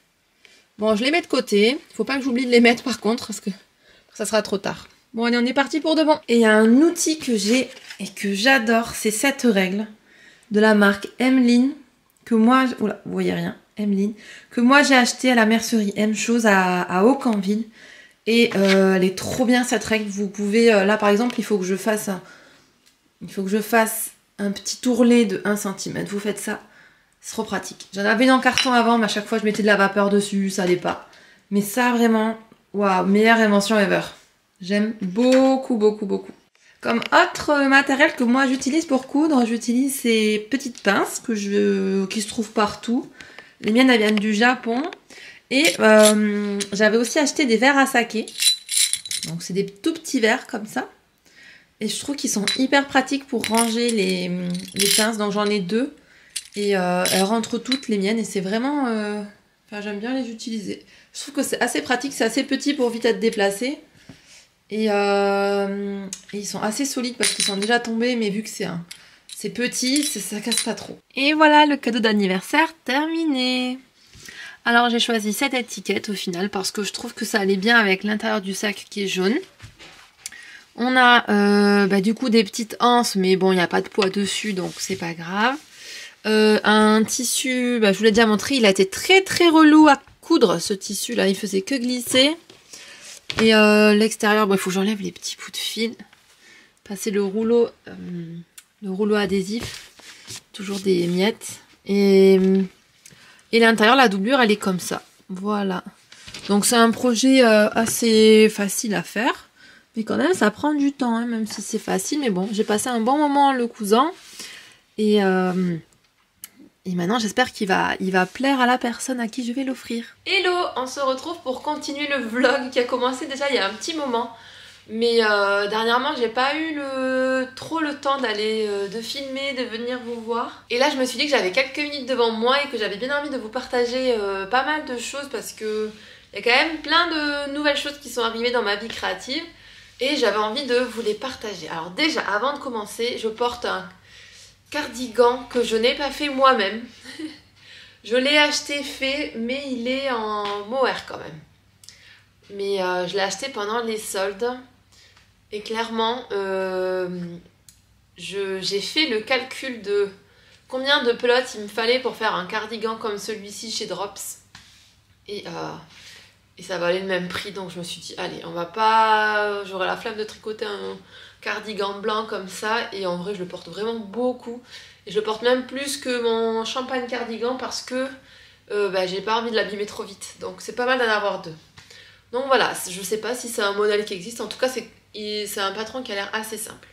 Bon, je les mets de côté. Faut pas que j'oublie de les mettre, par contre, parce que ça sera trop tard. Bon, allez, on est parti pour de bon. Et il y a un outil que j'ai et que j'adore, c'est cette règle de la marque Emmeline. Que moi, oula, vous voyez rien. Emeline, que moi j'ai acheté à la mercerie M-Chose à Aucanville. Et elle est trop bien cette règle. Vous pouvez, là par exemple, il faut que je fasse un petit ourlet de 1 cm. Vous faites ça, c'est trop pratique. J'en avais en carton avant, mais à chaque fois je mettais de la vapeur dessus, ça allait pas. Mais ça vraiment, waouh, meilleure invention ever. J'aime beaucoup, beaucoup, beaucoup. Comme autre matériel que moi j'utilise pour coudre, j'utilise ces petites pinces qui se trouvent partout. Les miennes elles viennent du Japon. Et j'avais aussi acheté des verres à saké. Donc c'est des tout petits verres comme ça. Et je trouve qu'ils sont hyper pratiques pour ranger les pinces. Donc j'en ai 2. Et elles rentrent toutes les miennes. Et c'est vraiment... Enfin j'aime bien les utiliser. Je trouve que c'est assez pratique. C'est assez petit pour vite être déplacé. Et ils sont assez solides parce qu'ils sont déjà tombés. Mais vu que c'est petit, ça casse pas trop. Et voilà, le cadeau d'anniversaire terminé. Alors j'ai choisi cette étiquette au final parce que je trouve que ça allait bien avec l'intérieur du sac qui est jaune. On a du coup des petites anses, mais bon il n'y a pas de poids dessus donc c'est pas grave. Un tissu, je vous l'ai déjà montré, il a été très très relou à coudre ce tissu là, il faisait que glisser. Et l'extérieur, il faut que j'enlève les petits bouts de fil. Passer le rouleau adhésif, toujours des miettes. Et l'intérieur, la doublure, elle est comme ça. Voilà. Donc c'est un projet assez facile à faire. Mais quand même, ça prend du temps, hein, même si c'est facile. Mais bon, j'ai passé un bon moment en le cousant. Et maintenant, j'espère qu'il va plaire à la personne à qui je vais l'offrir. Hello, on se retrouve pour continuer le vlog qui a commencé déjà il y a un petit moment. Mais dernièrement, j'ai pas eu trop le temps de filmer, de venir vous voir. Et là, je me suis dit que j'avais quelques minutes devant moi et que j'avais bien envie de vous partager pas mal de choses parce que il y a quand même plein de nouvelles choses qui sont arrivées dans ma vie créative et j'avais envie de vous les partager. Alors déjà, avant de commencer, je porte un cardigan que je n'ai pas fait moi-même. Je l'ai acheté fait, mais il est en mohair quand même. Mais je l'ai acheté pendant les soldes. Et clairement, j'ai fait le calcul de combien de pelotes il me fallait pour faire un cardigan comme celui-ci chez Drops. Et ça valait le même prix, donc je me suis dit, allez, on va pas... J'aurais la flemme de tricoter un cardigan blanc comme ça, et en vrai, je le porte vraiment beaucoup. Et je le porte même plus que mon champagne cardigan parce que j'ai pas envie de l'abîmer trop vite. Donc c'est pas mal d'en avoir 2. Donc voilà, je sais pas si c'est un modèle qui existe, en tout cas c'est un patron qui a l'air assez simple.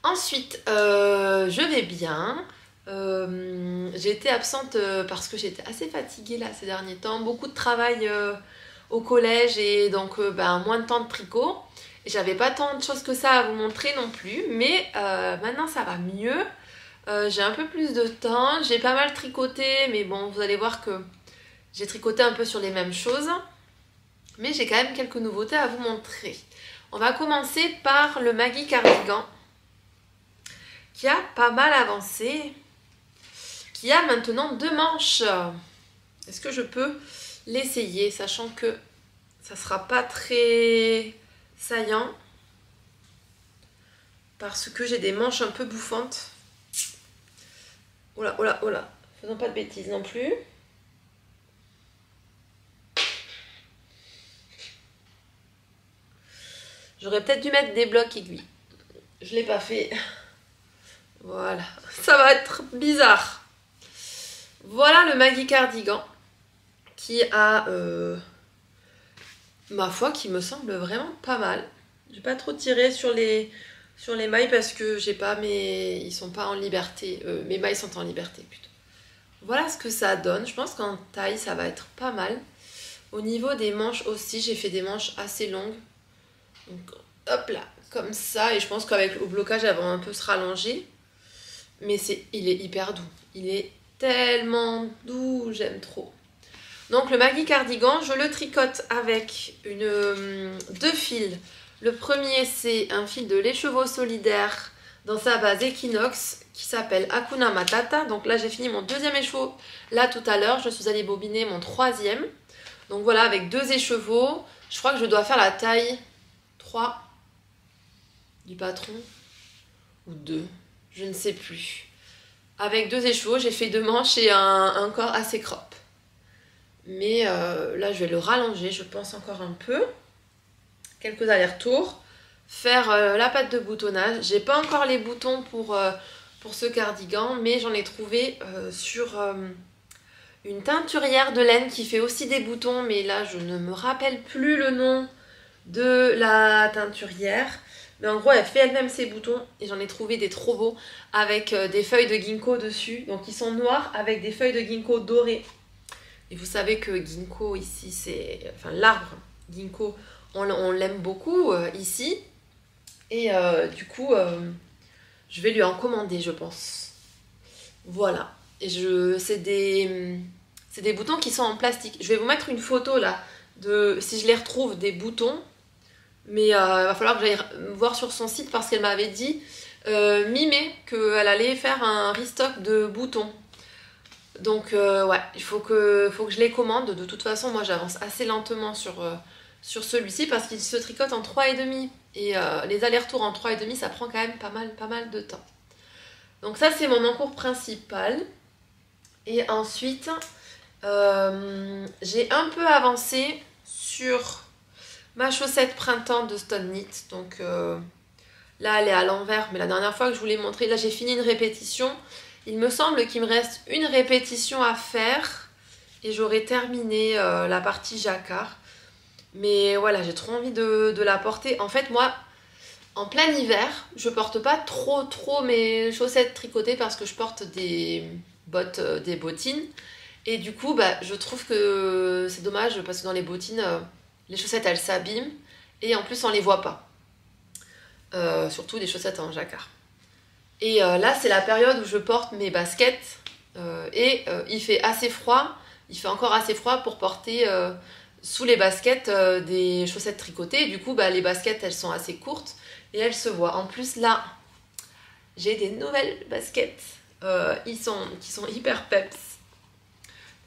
Ensuite, je vais bien. J'ai été absente parce que j'étais assez fatiguée là ces derniers temps. Beaucoup de travail au collège et donc moins de temps de tricot. Et j'avais pas tant de choses que ça à vous montrer non plus. Mais maintenant ça va mieux. J'ai un peu plus de temps. J'ai pas mal tricoté. Mais bon, vous allez voir que j'ai tricoté un peu sur les mêmes choses. Mais j'ai quand même quelques nouveautés à vous montrer. On va commencer par le Maggie Cardigan qui a pas mal avancé, qui a maintenant 2 manches. Est-ce que je peux l'essayer, sachant que ça sera pas très saillant parce que j'ai des manches un peu bouffantes. Oh là, oh là, oh là, faisons pas de bêtises non plus. J'aurais peut-être dû mettre des blocs aiguilles. Je l'ai pas fait. Voilà. Ça va être bizarre. Voilà le Maggie Cardigan. Qui a... ma foi, qui me semble vraiment pas mal. J'ai pas trop tiré sur les mailles parce que j'ai pas mes... Ils sont pas en liberté. Mes mailles sont en liberté plutôt. Voilà ce que ça donne. Je pense qu'en taille, ça va être pas mal. Au niveau des manches aussi, j'ai fait des manches assez longues. Donc, hop là, comme ça. Et je pense qu'avec le blocage, elles vont un peu se rallonger. Mais il est hyper doux. Il est tellement doux, j'aime trop. Donc le Maggie Cardigan, je le tricote avec 2 fils. Le premier, c'est un fil de l'écheveau solidaire dans sa base Equinox qui s'appelle Hakuna Matata. Donc là, j'ai fini mon 2e écheveau là tout à l'heure. Je suis allée bobiner mon 3e. Donc voilà, avec 2 écheveaux. Je crois que je dois faire la taille 3 du patron ou 2, je ne sais plus. avec 2 échos. J'ai fait 2 manches et un corps assez crop. Mais là, je vais le rallonger, je pense, encore un peu. Quelques allers-retours. Faire la patte de boutonnage. J'ai pas encore les boutons pour ce cardigan, mais j'en ai trouvé sur une teinturière de laine qui fait aussi des boutons, mais là, je ne me rappelle plus le nom de la teinturière. Mais en gros, elle fait elle-même ses boutons et j'en ai trouvé des trop beaux avec des feuilles de ginkgo dessus. Donc, ils sont noirs avec des feuilles de ginkgo dorées. Et vous savez que ginkgo ici, c'est... Enfin, l'arbre ginkgo, on l'aime beaucoup ici. Et du coup, je vais lui en commander, je pense. Voilà. Et c'est des boutons qui sont en plastique. Je vais vous mettre une photo là, si je les retrouve, des boutons. Mais il va falloir que j'aille voir sur son site parce qu'elle m'avait dit mi-mai qu'elle allait faire un restock de boutons. Donc ouais, il faut que je les commande. De toute façon, moi j'avance assez lentement sur celui-ci parce qu'il se tricote en 3,5. Et les allers-retours en 3,5, ça prend quand même pas mal de temps. Donc ça, c'est mon encours principal. Et ensuite, j'ai un peu avancé sur ma chaussette printemps de Stone Knit. Donc là, elle est à l'envers. Mais la dernière fois que je vous l'ai montré, là, j'ai fini une répétition. Il me semble qu'il me reste une répétition à faire. Et j'aurai terminé la partie jacquard. Mais voilà, j'ai trop envie de la porter. En fait, moi, en plein hiver, je porte pas trop mes chaussettes tricotées parce que je porte des bottes, des bottines. Et du coup, je trouve que c'est dommage parce que dans les bottines, les chaussettes, elles s'abîment. Et en plus, on les voit pas. Surtout des chaussettes en jacquard. Et là, c'est la période où je porte mes baskets. Il fait assez froid. Il fait encore assez froid pour porter... sous les baskets des chaussettes tricotées. Du coup, les baskets, elles sont assez courtes et elles se voient. En plus, là, j'ai des nouvelles baskets qui sont hyper peps.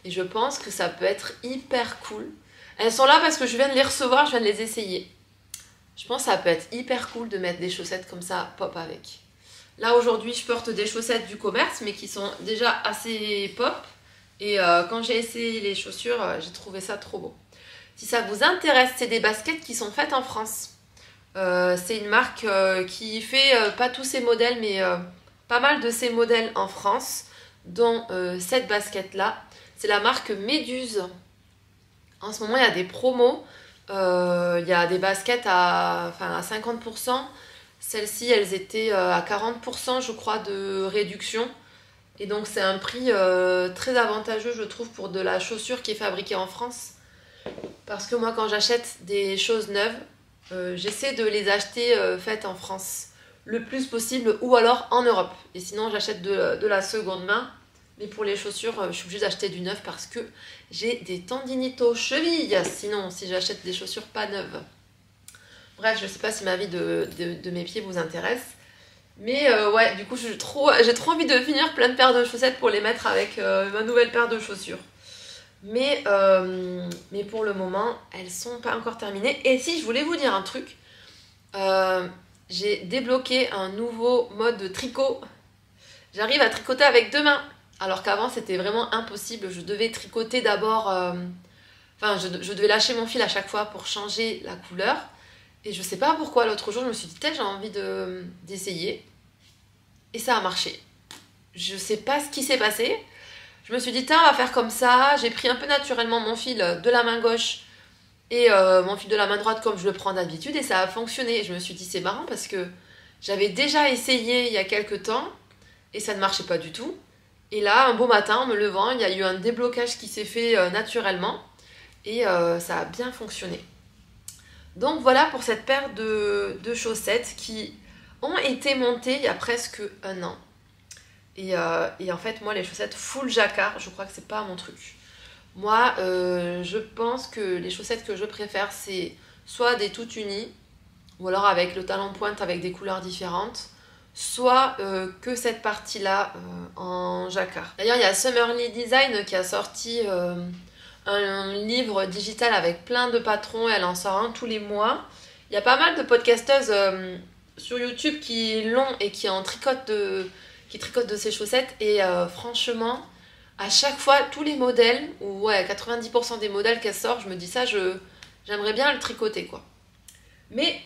Et je pense que ça peut être hyper cool. Elles sont là parce que je viens de les recevoir, je viens de les essayer. Je pense que ça peut être hyper cool de mettre des chaussettes comme ça, pop avec. Là, aujourd'hui, je porte des chaussettes du commerce, mais qui sont déjà assez pop. Et quand j'ai essayé les chaussures, j'ai trouvé ça trop beau. Si ça vous intéresse, c'est des baskets qui sont faites en France. C'est une marque qui fait pas tous ses modèles, mais pas mal de ses modèles en France, dont cette basket-là. C'est la marque Méduse. En ce moment, il y a des promos. Il y a des baskets à 50%. Celles-ci, elles étaient à 40%, je crois, de réduction. Et donc, c'est un prix très avantageux, je trouve, pour de la chaussure qui est fabriquée en France. Parce que moi, quand j'achète des choses neuves, j'essaie de les acheter faites en France le plus possible ou alors en Europe. Et sinon, j'achète de la seconde main. Mais pour les chaussures, je suis obligée d'acheter du neuf parce que j'ai des tendinites aux chevilles. Sinon, si j'achète des chaussures pas neuves. Bref, je sais pas si ma vie de mes pieds vous intéresse. Mais ouais, du coup, j'ai trop envie de finir plein de paires de chaussettes pour les mettre avec ma nouvelle paire de chaussures. Mais pour le moment, elles sont pas encore terminées. Et si, je voulais vous dire un truc. J'ai débloqué un nouveau mode de tricot. J'arrive à tricoter avec 2 mains. Alors qu'avant, c'était vraiment impossible. Je devais tricoter d'abord... je devais lâcher mon fil à chaque fois pour changer la couleur. Et je sais pas pourquoi, l'autre jour, je me suis dit, j'ai envie d'essayer. Et ça a marché. Je sais pas ce qui s'est passé. Je me suis dit, on va faire comme ça. J'ai pris un peu naturellement mon fil de la main gauche et mon fil de la main droite comme je le prends d'habitude. Et ça a fonctionné. Et je me suis dit, c'est marrant parce que j'avais déjà essayé il y a quelques temps et ça ne marchait pas du tout. Et là, un beau matin, en me levant, il y a eu un déblocage qui s'est fait naturellement. Et ça a bien fonctionné. Donc voilà pour cette paire de chaussettes qui ont été montées il y a presque 1 an. Et en fait, moi, les chaussettes full jacquard, je crois que c'est pas mon truc. Moi, je pense que les chaussettes que je préfère, c'est soit des tout unies, ou alors avec le talon pointe avec des couleurs différentes, soit que cette partie-là en jacquard. D'ailleurs, il y a Summerly Design qui a sorti un livre digital avec plein de patrons, et elle en sort un tous les mois. Il y a pas mal de podcasteuses sur YouTube qui l'ont et qui en tricotent qui tricote de ses chaussettes et franchement, à chaque fois, tous les modèles, ou ouais, 90% des modèles qu'elle sort, je me dis ça, j'aimerais bien le tricoter quoi. Mais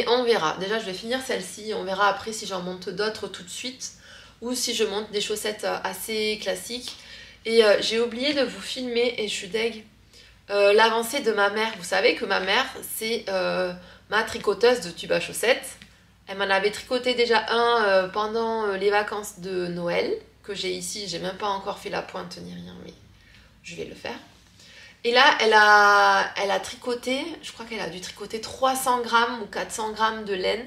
on verra. Déjà, je vais finir celle-ci. On verra après si j'en monte d'autres tout de suite ou si je monte des chaussettes assez classiques. Et j'ai oublié de vous filmer et je suis deg. L'avancée de ma mère. Vous savez que ma mère, c'est ma tricoteuse de tubes à chaussettes. Elle m'en avait tricoté déjà un pendant les vacances de Noël que j'ai ici. J'ai même pas encore fait la pointe ni rien, mais je vais le faire. Et là, elle a tricoté, je crois qu'elle a dû tricoter 300 grammes ou 400 grammes de laine.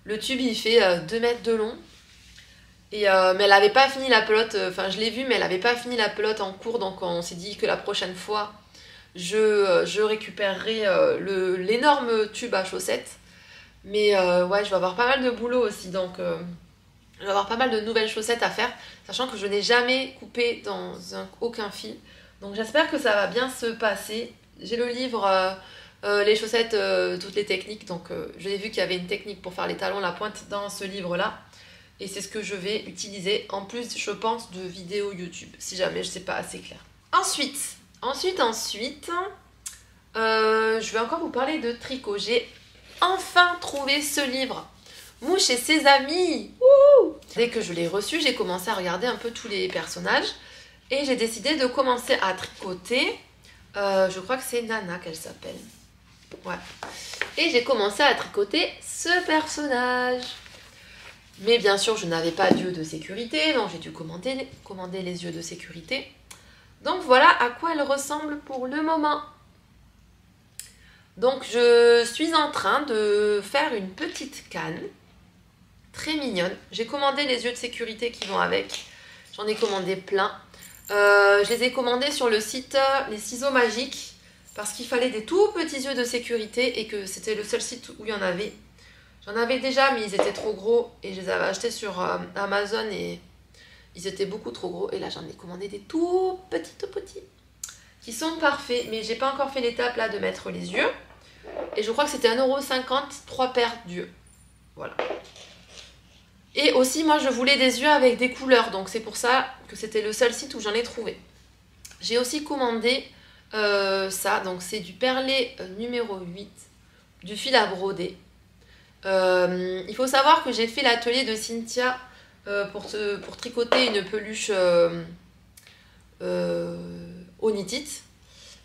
Le tube, il fait 2 mètres de long. Et, mais elle n'avait pas fini la pelote, enfin je l'ai vue, mais elle n'avait pas fini la pelote en cours. Donc on s'est dit que la prochaine fois, je récupérerai l'énorme tube à chaussettes. Mais ouais, je vais avoir pas mal de boulot aussi. Donc je vais avoir pas mal de nouvelles chaussettes à faire. Sachant que je n'ai jamais coupé dans aucun fil. Donc j'espère que ça va bien se passer. J'ai le livre les chaussettes, toutes les techniques. Donc j'ai vu qu'il y avait une technique pour faire les talons, la pointe dans ce livre-là. Et c'est ce que je vais utiliser en plus, je pense, de vidéos YouTube. Si jamais je ne sais pas assez clair. Ensuite, je vais encore vous parler de tricot. J'ai enfin trouvé ce livre. Mouche et ses amis. Wouh! Dès que je l'ai reçu, j'ai commencé à regarder un peu tous les personnages. Et j'ai décidé de commencer à tricoter. Je crois que c'est Nana qu'elle s'appelle. Ouais. Et j'ai commencé à tricoter ce personnage. Mais bien sûr, je n'avais pas d'yeux de sécurité. Donc j'ai dû commander les yeux de sécurité. Donc voilà à quoi elle ressemble pour le moment. Donc je suis en train de faire une petite canne. Très mignonne. J'ai commandé les yeux de sécurité qui vont avec. J'en ai commandé plein. Je les ai commandés sur le site Les Ciseaux Magiques parce qu'il fallait des tout petits yeux de sécurité et que c'était le seul site où il y en avait. J'en avais déjà mais ils étaient trop gros et je les avais achetés sur Amazon et ils étaient beaucoup trop gros. Et là j'en ai commandé des tout petits qui sont parfaits. Mais j'ai pas encore fait l'étape là de mettre les yeux. Et je crois que c'était 1,50 €, 3 paires d'yeux. Voilà. Et aussi, moi, je voulais des yeux avec des couleurs. Donc, c'est pour ça que c'était le seul site où j'en ai trouvé. J'ai aussi commandé ça. Donc, c'est du perlé numéro 8, du fil à broder. Il faut savoir que j'ai fait l'atelier de Cynthia pour tricoter une peluche onitite.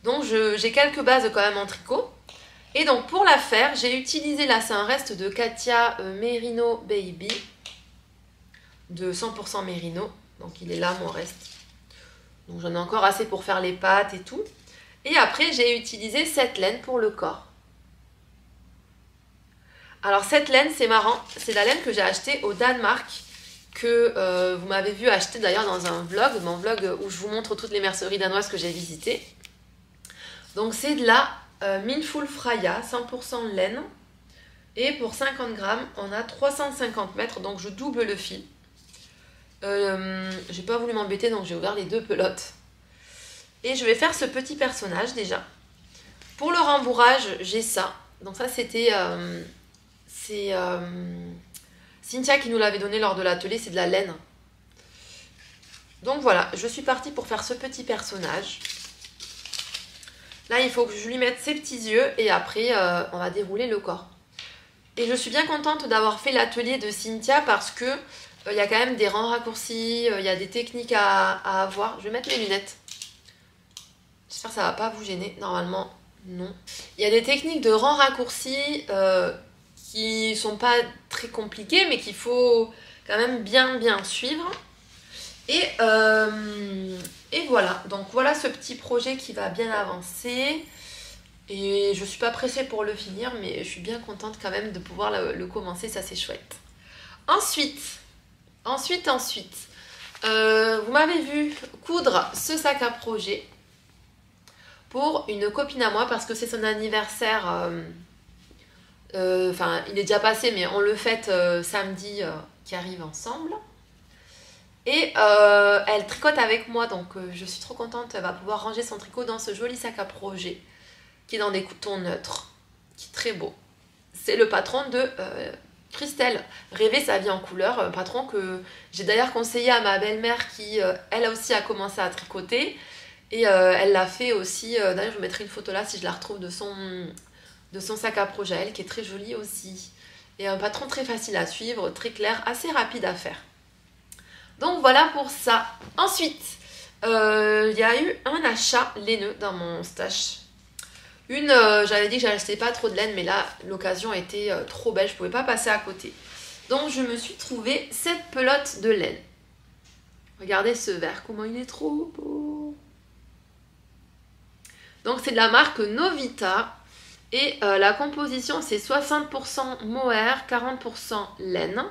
Donc, j'ai quelques bases quand même en tricot. Et donc, pour la faire, j'ai utilisé, là, c'est un reste de Katia Merino Baby. De 100% mérino, donc il est là mon reste. Donc j'en ai encore assez pour faire les pattes et tout. Et après j'ai utilisé cette laine pour le corps. Alors cette laine, c'est marrant, c'est la laine que j'ai achetée au Danemark, que vous m'avez vu acheter d'ailleurs dans un vlog, mon vlog où je vous montre toutes les merceries danoises que j'ai visitées. Donc c'est de la Mindful Freya, 100% laine. Et pour 50 grammes, on a 350 mètres, donc je double le fil. J'ai pas voulu m'embêter donc j'ai ouvert les 2 pelotes et je vais faire ce petit personnage déjà. Pour le rembourrage j'ai ça, donc ça c'était c'est Cynthia qui nous l'avait donné lors de l'atelier, c'est de la laine. Donc voilà, je suis partie pour faire ce petit personnage. Là il faut que je lui mette ses petits yeux et après on va dérouler le corps. Et je suis bien contente d'avoir fait l'atelier de Cynthia parce que il y a quand même des rangs raccourcis, il y a des techniques à avoir. Je vais mettre mes lunettes. J'espère que ça ne va pas vous gêner. Normalement, non. Il y a des techniques de rangs raccourcis qui sont pas très compliquées, mais qu'il faut quand même bien suivre. Et voilà. Donc voilà ce petit projet qui va bien avancer. Et je suis pas pressée pour le finir, mais je suis bien contente quand même de pouvoir le commencer. Ça, c'est chouette. Ensuite, vous m'avez vu coudre ce sac à projet pour une copine à moi parce que c'est son anniversaire. Enfin, il est déjà passé, mais on le fête samedi qui arrive ensemble. Et elle tricote avec moi, donc je suis trop contente. Elle va pouvoir ranger son tricot dans ce joli sac à projet qui est dans des coutons neutres, qui est très beau. C'est le patron de Christelle, rêver sa vie en couleur, patron que j'ai d'ailleurs conseillé à ma belle-mère qui, elle aussi, a commencé à tricoter. Et elle l'a fait aussi, d'ailleurs je vous mettrai une photo là si je la retrouve de son sac à projet, elle qui est très joli aussi. Et un patron très facile à suivre, très clair, assez rapide à faire. Donc voilà pour ça. Ensuite, il y a eu un achat laineux dans mon stash. J'avais dit que j'achetais pas trop de laine, mais là, l'occasion était trop belle, je pouvais pas passer à côté. Donc je me suis trouvé cette pelote de laine. Regardez ce vert, comment il est trop beau. Donc c'est de la marque Novita. Et la composition, c'est 60% mohair, 40% laine.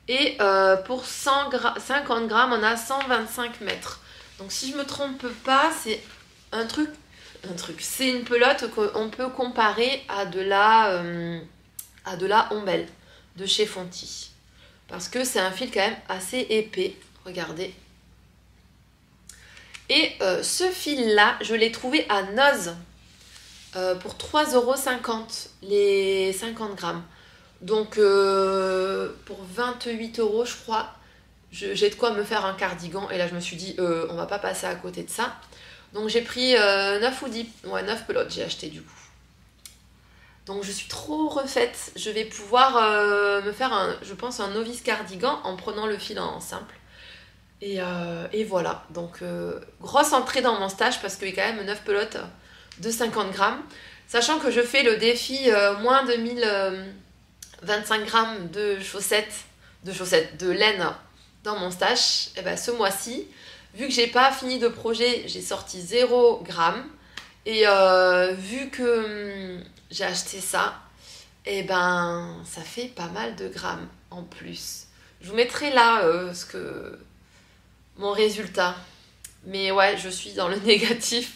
Et pour 50 grammes, on a 125 mètres. Donc si je me trompe pas, c'est un truc. C'est une pelote qu'on peut comparer à de la ombelle de chez Fonty. Parce que c'est un fil quand même assez épais. Regardez. Et ce fil-là, je l'ai trouvé à Noz pour 3,50 € les 50 grammes. Donc pour 28 € je crois, j'ai de quoi me faire un cardigan. Et là je me suis dit, on va pas passer à côté de ça. Donc j'ai pris 9 ou 10, ouais 9 pelotes j'ai acheté du coup. Donc je suis trop refaite. Je vais pouvoir me faire je pense un novice cardigan en prenant le fil en simple. Et voilà, donc grosse entrée dans mon stage parce qu'il y a quand même 9 pelotes de 50 grammes. Sachant que je fais le défi moins de 1025 grammes de de laine dans mon stash. Et ben, ce mois-ci, vu que j'ai pas fini de projet, j'ai sorti 0 gramme. Et vu que j'ai acheté ça, et ben ça fait pas mal de grammes en plus. Je vous mettrai là mon résultat. Mais ouais, je suis dans le négatif.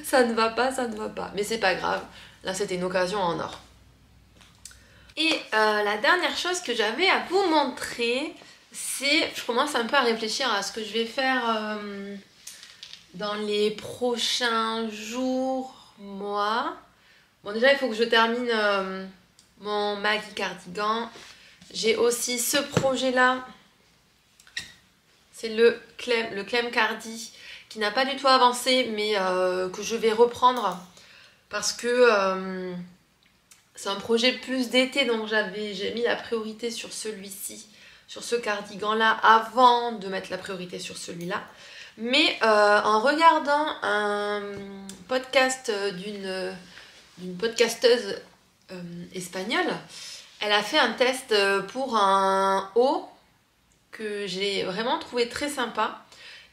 Ça ne va pas, ça ne va pas. Mais c'est pas grave. Là, c'était une occasion en or. Et la dernière chose que j'avais à vous montrer, c'est... Je commence un peu à réfléchir à ce que je vais faire dans les prochains jours, mois. Bon, déjà, il faut que je termine mon Maggie Cardigan. J'ai aussi ce projet-là. C'est le Clem Cardi qui n'a pas du tout avancé, mais que je vais reprendre parce que c'est un projet plus d'été, donc j'ai mis la priorité sur celui-ci, sur ce cardigan-là, avant de mettre la priorité sur celui-là. Mais en regardant un podcast d'une podcasteuse espagnole, elle a fait un test pour un haut que j'ai vraiment trouvé très sympa.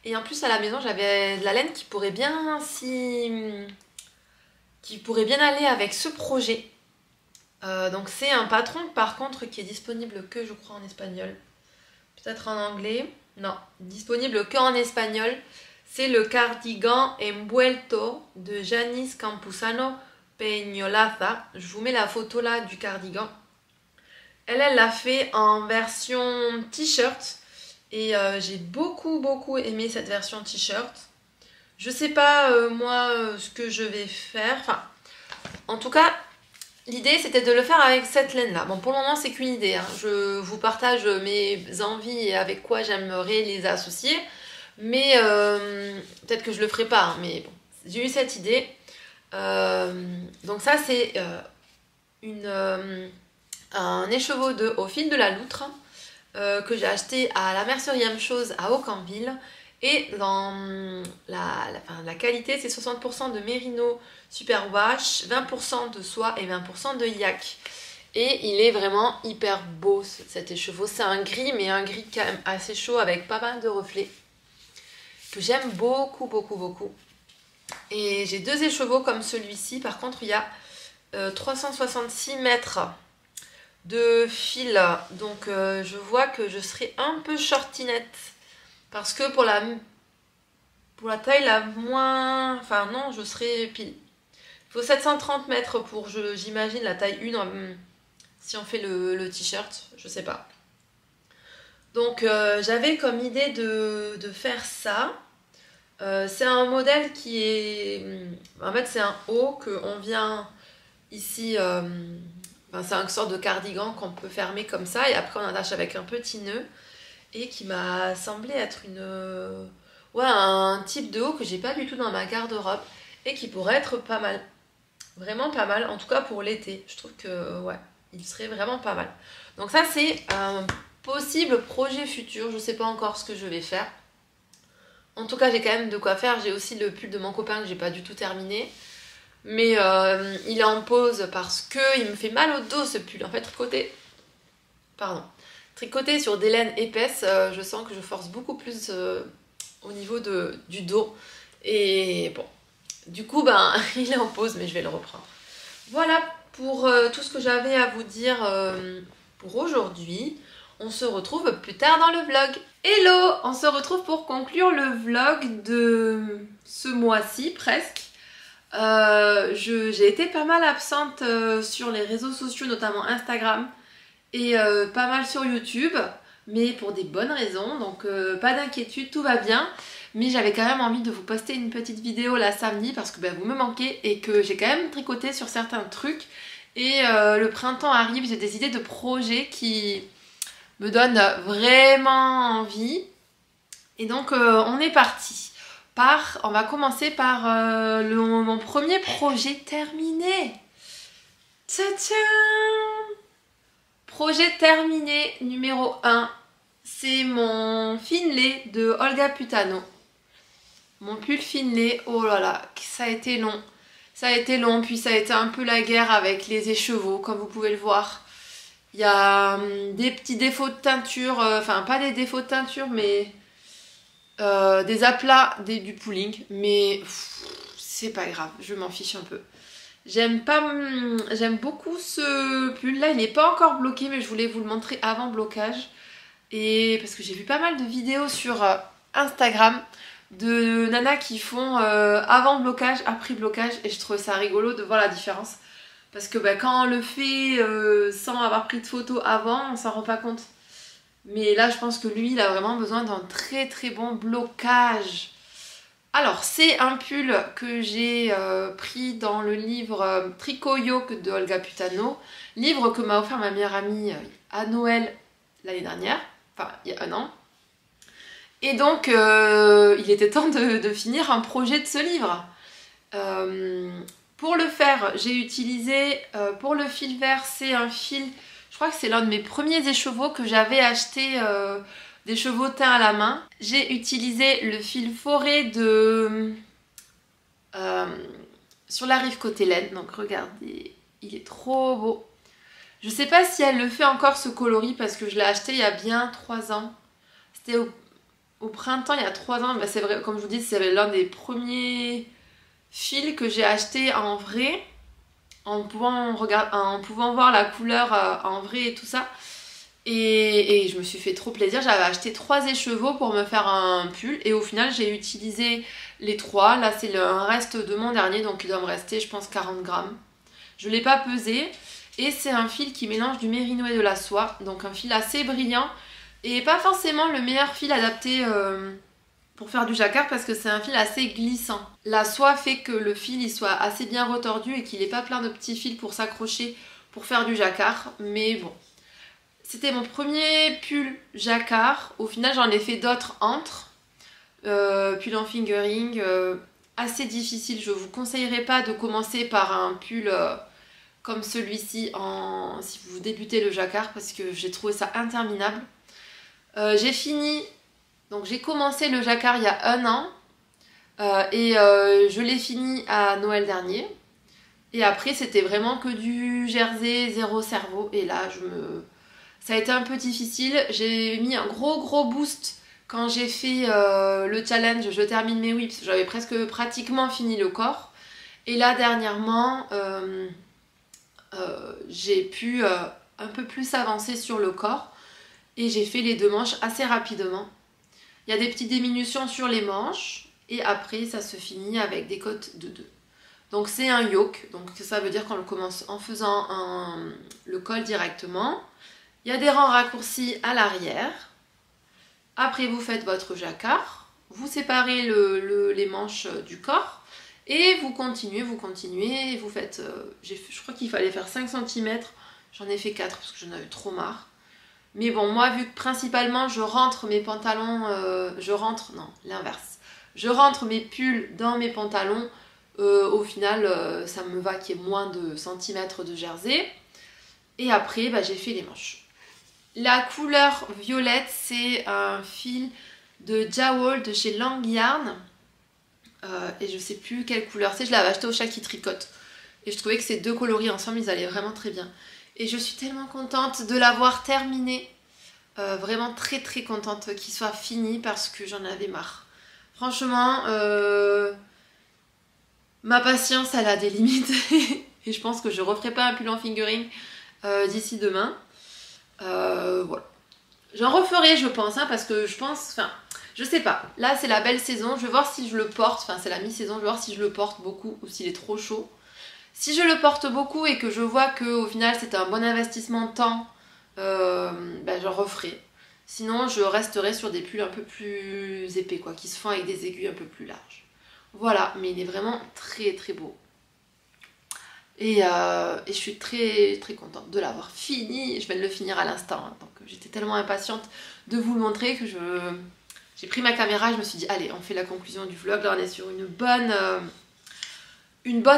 Et en plus à la maison j'avais de la laine qui pourrait bien aller avec ce projet. Donc c'est un patron par contre qui est disponible que je crois en espagnol. Peut-être en anglais. Non, disponible que en espagnol. C'est le cardigan envuelto de Janice Campuzano Peñolaza. Je vous mets la photo là du cardigan. Elle l'a fait en version t-shirt. Et j'ai beaucoup aimé cette version t-shirt. Je sais pas moi ce que je vais faire. Enfin, en tout cas, l'idée c'était de le faire avec cette laine là. Bon, pour le moment c'est qu'une idée. Hein. Je vous partage mes envies et avec quoi j'aimerais les associer. Mais peut-être que je le ferai pas. Hein, mais bon, j'ai eu cette idée. Donc ça c'est un écheveau au fil de la loutre. Que j'ai acheté à la mercerie Chose à Aucamville. Et dans la qualité, c'est 60% de mérino superwash, 20% de soie et 20% de yak. Et il est vraiment hyper beau cet écheveau. C'est un gris, mais un gris quand même assez chaud avec pas mal de reflets. Que j'aime beaucoup. Et j'ai 2 écheveaux comme celui-ci. Par contre, il y a 366 mètres de fil, donc je vois que je serai un peu shortinette parce que pour la taille la moins, enfin non, je serai pile. Il faut 730 mètres pour j'imagine la taille 1 si on fait le t-shirt, je sais pas. Donc j'avais comme idée de faire ça. C'est un modèle qui est, en fait c'est un haut que on vient ici Enfin, c'est une sorte de cardigan qu'on peut fermer comme ça et après on attache avec un petit nœud et qui m'a semblé être un type de haut que j'ai pas du tout dans ma garde-robe et qui pourrait être pas mal. Vraiment pas mal, en tout cas pour l'été. Je trouve que ouais, il serait vraiment pas mal. Donc ça c'est un possible projet futur. Je sais pas encore ce que je vais faire. En tout cas j'ai quand même de quoi faire. J'ai aussi le pull de mon copain que j'ai pas du tout terminé. Mais il est en pause parce que il me fait mal au dos ce pull. En fait tricoté sur des laines épaisses, je sens que je force beaucoup plus au niveau du dos. Et bon, du coup, il est en pause, mais je vais le reprendre. Voilà pour tout ce que j'avais à vous dire pour aujourd'hui. On se retrouve plus tard dans le vlog. Hello! On se retrouve pour conclure le vlog de ce mois-ci, presque. J'ai été pas mal absente sur les réseaux sociaux, notamment Instagram, et pas mal sur YouTube, mais pour des bonnes raisons, donc pas d'inquiétude, tout va bien. Mais j'avais quand même envie de vous poster une petite vidéo là samedi parce que vous me manquez et que j'ai quand même tricoté sur certains trucs. Et le printemps arrive, j'ai des idées de projets qui me donnent vraiment envie. Et donc on est parti. On va commencer par mon premier projet terminé. Tcha-tcha! Projet terminé numéro 1. C'est mon Finlay de Olga Putano. Mon pull Finlay, oh là là, ça a été long. Ça a été long, puis ça a été un peu la guerre avec les écheveaux, comme vous pouvez le voir. Il y a des petits défauts de teinture, enfin pas des défauts de teinture, mais des aplats du pooling. Mais c'est pas grave, je m'en fiche un peu. J'aime beaucoup ce pull. Là, il n'est pas encore bloqué, mais je voulais vous le montrer avant blocage. Et parce que j'ai vu pas mal de vidéos sur Instagram de nanas qui font avant blocage, après blocage, et je trouve ça rigolo de voir la différence parce que quand on le fait sans avoir pris de photos avant, on s'en rend pas compte, mais là je pense que lui il a vraiment besoin d'un très très bon blocage. Alors c'est un pull que j'ai pris dans le livre Tricot Yoke de Olga Putano, livre que m'a offert ma meilleure amie à Noël l'année dernière, enfin il y a un an. Et donc, il était temps de finir un projet de ce livre. Pour le faire, j'ai utilisé, pour le fil vert, c'est un fil, je crois que c'est l'un de mes premiers écheveaux que j'avais acheté, des chevaux teints à la main. J'ai utilisé le fil forêt de sur la rive côté laine. Donc regardez, il est trop beau. Je sais pas si elle le fait encore ce coloris parce que je l'ai acheté il y a bien 3 ans. C'était au printemps, il y a 3 ans, c'est vrai, comme je vous dis, c'est l'un des premiers fils que j'ai acheté en vrai, en pouvant voir la couleur en vrai et tout ça. Et je me suis fait trop plaisir. J'avais acheté 3 écheveaux pour me faire un pull et au final j'ai utilisé les 3. Là c'est un reste de mon dernier, donc il doit me rester je pense 40 grammes. Je ne l'ai pas pesé et c'est un fil qui mélange du mérino et de la soie, donc un fil assez brillant. Et pas forcément le meilleur fil adapté pour faire du jacquard parce que c'est un fil assez glissant. La soie fait que le fil il soit assez bien retordu et qu'il n'ait pas plein de petits fils pour s'accrocher pour faire du jacquard. Mais bon, c'était mon premier pull jacquard. Au final j'en ai fait d'autres entre. Pull en fingering, assez difficile. Je ne vous conseillerais pas de commencer par un pull comme celui-ci si vous débutez le jacquard parce que j'ai trouvé ça interminable. J'ai commencé le jacquard il y a 1 an et je l'ai fini à Noël dernier. Et après c'était vraiment que du jersey, zéro cerveau. Et là ça a été un peu difficile. J'ai mis un gros boost quand j'ai fait le challenge Je termine mes whips. J'avais presque pratiquement fini le corps. Et là dernièrement j'ai pu un peu plus avancer sur le corps. Et j'ai fait les 2 manches assez rapidement. Il y a des petites diminutions sur les manches. Et après, ça se finit avec des côtes de 2. Donc c'est un yoke. Donc ça veut dire qu'on le commence en faisant le col directement. Il y a des rangs raccourcis à l'arrière. Après, vous faites votre jacquard. Vous séparez les manches du corps. Et vous continuez. Vous faites, je crois qu'il fallait faire 5 cm J'en ai fait 4 parce que j'en avais trop marre. Mais bon, moi, vu que principalement, je rentre mes pantalons... non, l'inverse. Je rentre mes pulls dans mes pantalons. Au final, ça me va qu'il y ait moins de centimètres de jersey. Et après, bah, j'ai fait les manches. La couleur violette, c'est un fil de Jawol de chez Lang Yarn. Et je sais plus quelle couleur c'est. Je l'avais acheté au Chat qui tricote. Et je trouvais que ces deux coloris ensemble, ils allaient vraiment très bien. Et je suis tellement contente de l'avoir terminé. Vraiment très très contente qu'il soit fini parce que j'en avais marre. Franchement, ma patience, elle a des limites. Et je pense que je referai pas un pull en fingering d'ici demain. Voilà. J'en referai, je pense, parce que je pense... Enfin, je sais pas. Là, c'est la belle saison. Je vais voir si je le porte. Enfin, c'est la mi-saison. Je vais voir si je le porte beaucoup ou s'il est trop chaud. Si je le porte beaucoup et que je vois qu'au final, c'est un bon investissement de temps, j'en referai. Sinon, je resterai sur des pulls un peu plus épais, quoi, qui se font avec des aiguilles un peu plus larges. Voilà, mais il est vraiment très très beau. Et je suis très très contente de l'avoir fini. Je vais le finir à l'instant. Donc j'étais tellement impatiente de vous le montrer que j'ai pris ma caméra. Je me suis dit, allez, on fait la conclusion du vlog. Là, on est sur une bonne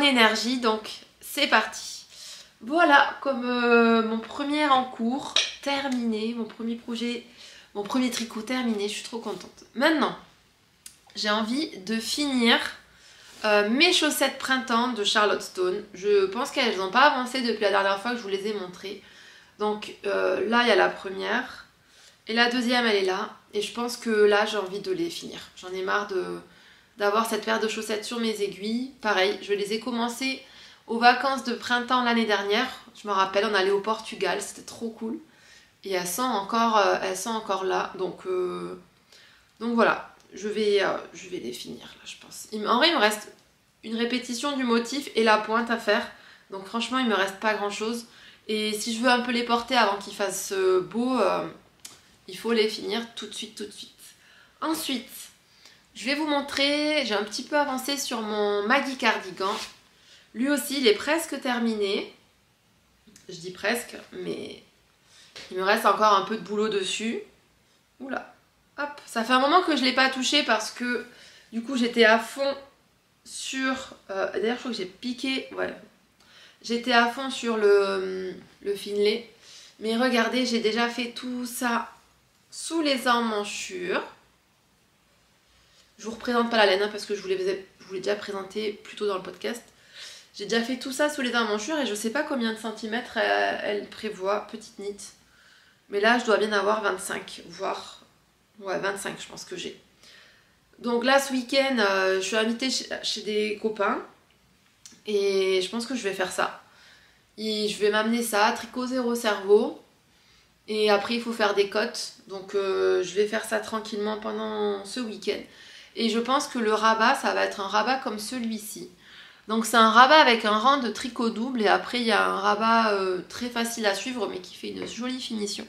énergie. Donc c'est parti. Voilà, comme mon premier en cours terminé, mon premier projet, mon premier tricot terminé. Je suis trop contente. Maintenant, j'ai envie de finir mes chaussettes printemps de Charlotte Stone. Je pense qu'elles n'ont pas avancé depuis la dernière fois que je vous les ai montrées. Donc là, il y a la première. Et la deuxième, elle est là. Et je pense que là, j'ai envie de les finir. J'en ai marre d'avoir cette paire de chaussettes sur mes aiguilles. Pareil, je les ai commencées aux vacances de printemps l'année dernière. Je me rappelle, on allait au Portugal. C'était trop cool. Et elles sont encore là. Donc voilà. Je vais les finir là, je pense. En vrai, il me reste une répétition du motif et la pointe à faire. Donc franchement, il me reste pas grand chose. Et si je veux un peu les porter avant qu'ils fassent beau, il faut les finir tout de suite. Ensuite, je vais vous montrer, j'ai un petit peu avancé sur mon Maggie cardigan. Lui aussi, il est presque terminé. Je dis presque, mais il me reste encore un peu de boulot dessus. Oula. Hop, ça fait un moment que je ne l'ai pas touché parce que du coup j'étais à fond sur... D'ailleurs je crois que j'ai piqué... Ouais. J'étais à fond sur le Finlay. Mais regardez, j'ai déjà fait tout ça sous les emmanchures. Je vous représente pas la laine parce que je vous l'ai déjà présenté plus tôt dans le podcast. J'ai déjà fait tout ça sous les emmanchures et je sais pas combien de centimètres elle prévoit, petite knit. Mais là je dois bien avoir 25, voire... Ouais, 25, je pense que j'ai. Donc là, ce week-end, je suis invitée chez des copains. Et je pense que je vais faire ça. Et je vais m'amener ça, tricot zéro cerveau. Et après, il faut faire des cottes. Donc je vais faire ça tranquillement pendant ce week-end. Et je pense que le rabat, ça va être un rabat comme celui-ci. Donc c'est un rabat avec un rang de tricot double. Et après, il y a un rabat très facile à suivre, mais qui fait une jolie finition.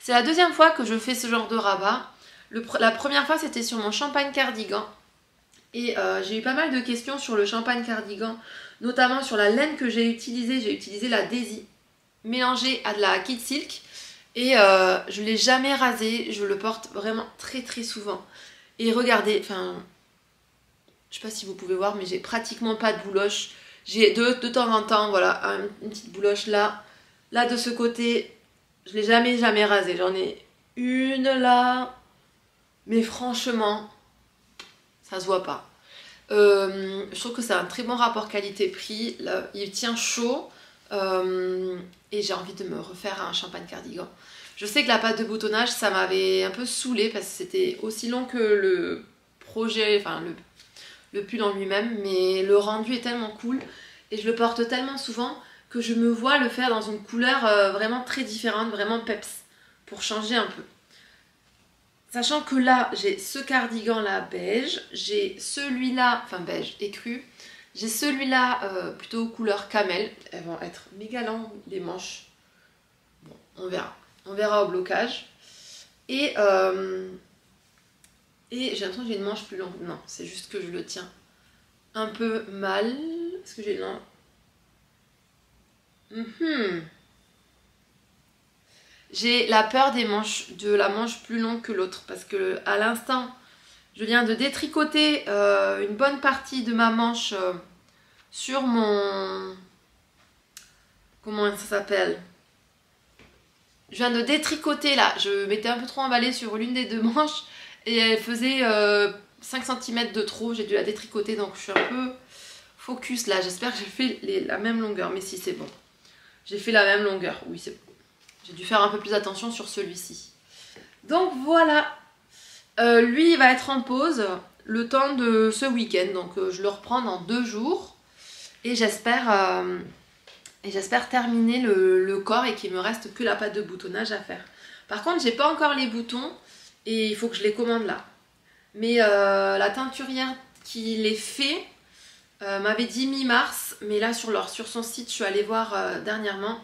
C'est la deuxième fois que je fais ce genre de rabat. La première fois, c'était sur mon champagne cardigan. Et j'ai eu pas mal de questions sur le champagne cardigan, notamment sur la laine que j'ai utilisée. J'ai utilisé la Daisy mélangée à de la Kid Silk. Et je ne l'ai jamais rasé. Je le porte vraiment très très souvent. Et regardez, enfin, je sais pas si vous pouvez voir, mais j'ai pratiquement pas de bouloche. J'ai de temps en temps, voilà, une petite bouloche là. Là, de ce côté, je l'ai jamais rasé. J'en ai une là... Mais franchement, ça se voit pas. Je trouve que c'est un très bon rapport qualité-prix. Il tient chaud. Et j'ai envie de me refaire un champagne cardigan. Je sais que la pâte de boutonnage, ça m'avait un peu saoulée parce que c'était aussi long que le projet, enfin le pull en lui-même. Mais le rendu est tellement cool. Et je le porte tellement souvent que je me vois le faire dans une couleur vraiment très différente, vraiment peps. Pour changer un peu. Sachant que là, j'ai ce cardigan-là beige, j'ai celui-là, enfin beige écru, j'ai celui-là plutôt couleur camel. Elles vont être méga longues, les manches. Bon, on verra. On verra au blocage. Et j'ai l'impression que j'ai une manche plus longue. Non, c'est juste que je le tiens un peu mal. Est-ce que j'ai... Non. J'ai la peur de la manche plus longue que l'autre parce que à l'instant, je viens de détricoter une bonne partie de ma manche sur mon... Comment ça s'appelle? Je viens de détricoter là, je m'étais un peu trop emballée sur l'une des deux manches et elle faisait 5 cm de trop, j'ai dû la détricoter donc je suis un peu focus là, j'espère que j'ai fait la même longueur, mais si c'est bon. J'ai fait la même longueur, oui c'est bon. J'ai dû faire un peu plus attention sur celui-ci. Donc voilà, lui il va être en pause le temps de ce week-end, donc je le reprends dans 2 jours et j'espère terminer le corps et qu'il me reste que la pâte de boutonnage à faire. Par contre, j'ai pas encore les boutons et il faut que je les commande là. Mais la teinturière qui les fait m'avait dit mi-mars, mais là sur son site, je suis allée voir dernièrement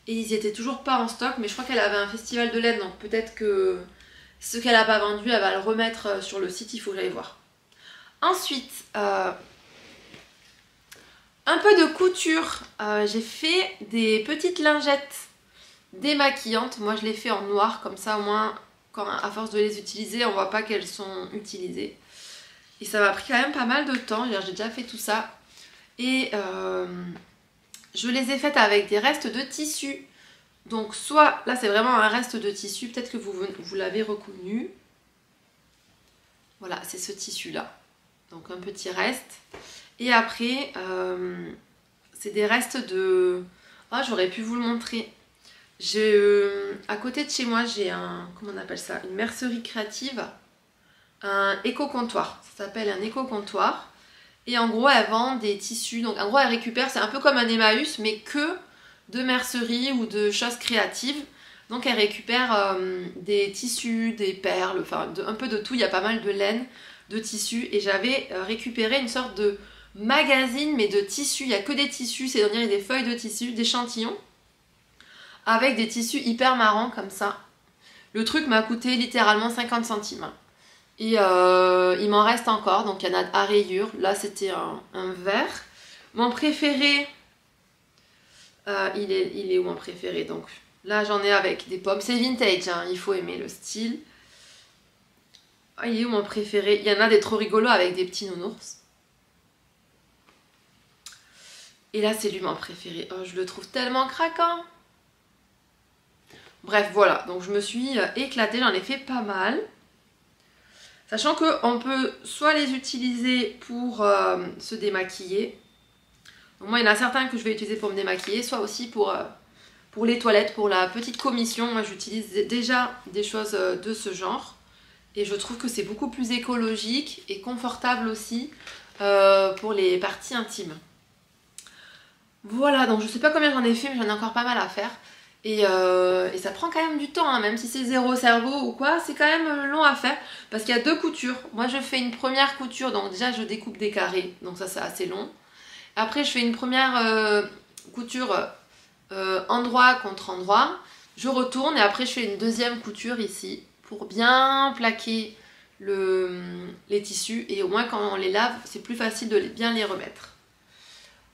et ils étaient toujours pas en stock, mais je crois qu'elle avait un festival de laine, donc peut-être que ce qu'elle a pas vendu, elle va le remettre sur le site, il faut que j'aille voir. Ensuite, un peu de couture, j'ai fait des petites lingettes démaquillantes. Moi je les fais en noir, comme ça au moins à force de les utiliser on voit pas qu'elles sont utilisées. Et ça m'a pris quand même pas mal de temps, j'ai déjà fait tout ça. Et je les ai faites avec des restes de tissu. Donc soit, là c'est vraiment un reste de tissu, peut-être que vous l'avez reconnu. Voilà, c'est ce tissu là. Donc un petit reste. Et après, c'est des restes de... Ah, j'aurais pu vous le montrer. À côté de chez moi, j'ai un... Comment on appelle ça? Une mercerie créative. Un éco-comptoir. Ça s'appelle un éco-comptoir. Et en gros, elle vend des tissus. Donc en gros, elle récupère, c'est un peu comme un Emmaüs, mais que de mercerie ou de choses créatives. Donc elle récupère des tissus, des perles, enfin un peu de tout. Il y a pas mal de laine, de tissus. Et j'avais récupéré une sorte de magazine, mais de tissus. Il n'y a que des tissus, c'est-à-dire des feuilles de tissus, d'échantillons, avec des tissus hyper marrants comme ça. Le truc m'a coûté littéralement 50 centimes. Et il m'en reste encore, donc il y en a à rayures. Là c'était un vert. Mon préféré, il est où mon préféré? Donc là j'en ai avec des pommes. C'est vintage, hein, il faut aimer le style. Ah, il est où mon préféré? Il y en a des trop rigolos avec des petits nounours. Et là, c'est lui mon préféré. Oh, je le trouve tellement craquant. Bref, voilà. Donc, je me suis éclatée. J'en ai fait pas mal. Sachant qu'on peut soit les utiliser pour se démaquiller. Donc, moi, il y en a certains que je vais utiliser pour me démaquiller. Soit aussi pour les toilettes, pour la petite commission. Moi, j'utilise déjà des choses de ce genre. Et je trouve que c'est beaucoup plus écologique et confortable aussi pour les parties intimes. Voilà, donc je sais pas combien j'en ai fait, mais j'en ai encore pas mal à faire. Et ça prend quand même du temps, hein, même si c'est zéro cerveau ou quoi, c'est quand même long à faire. Parce qu'il y a 2 coutures. Moi je fais une première couture, donc déjà je découpe des carrés, donc ça c'est assez long. Après je fais une première couture endroit contre endroit. Je retourne et après je fais une deuxième couture ici pour bien plaquer les tissus. Et au moins quand on les lave, c'est plus facile de bien les remettre.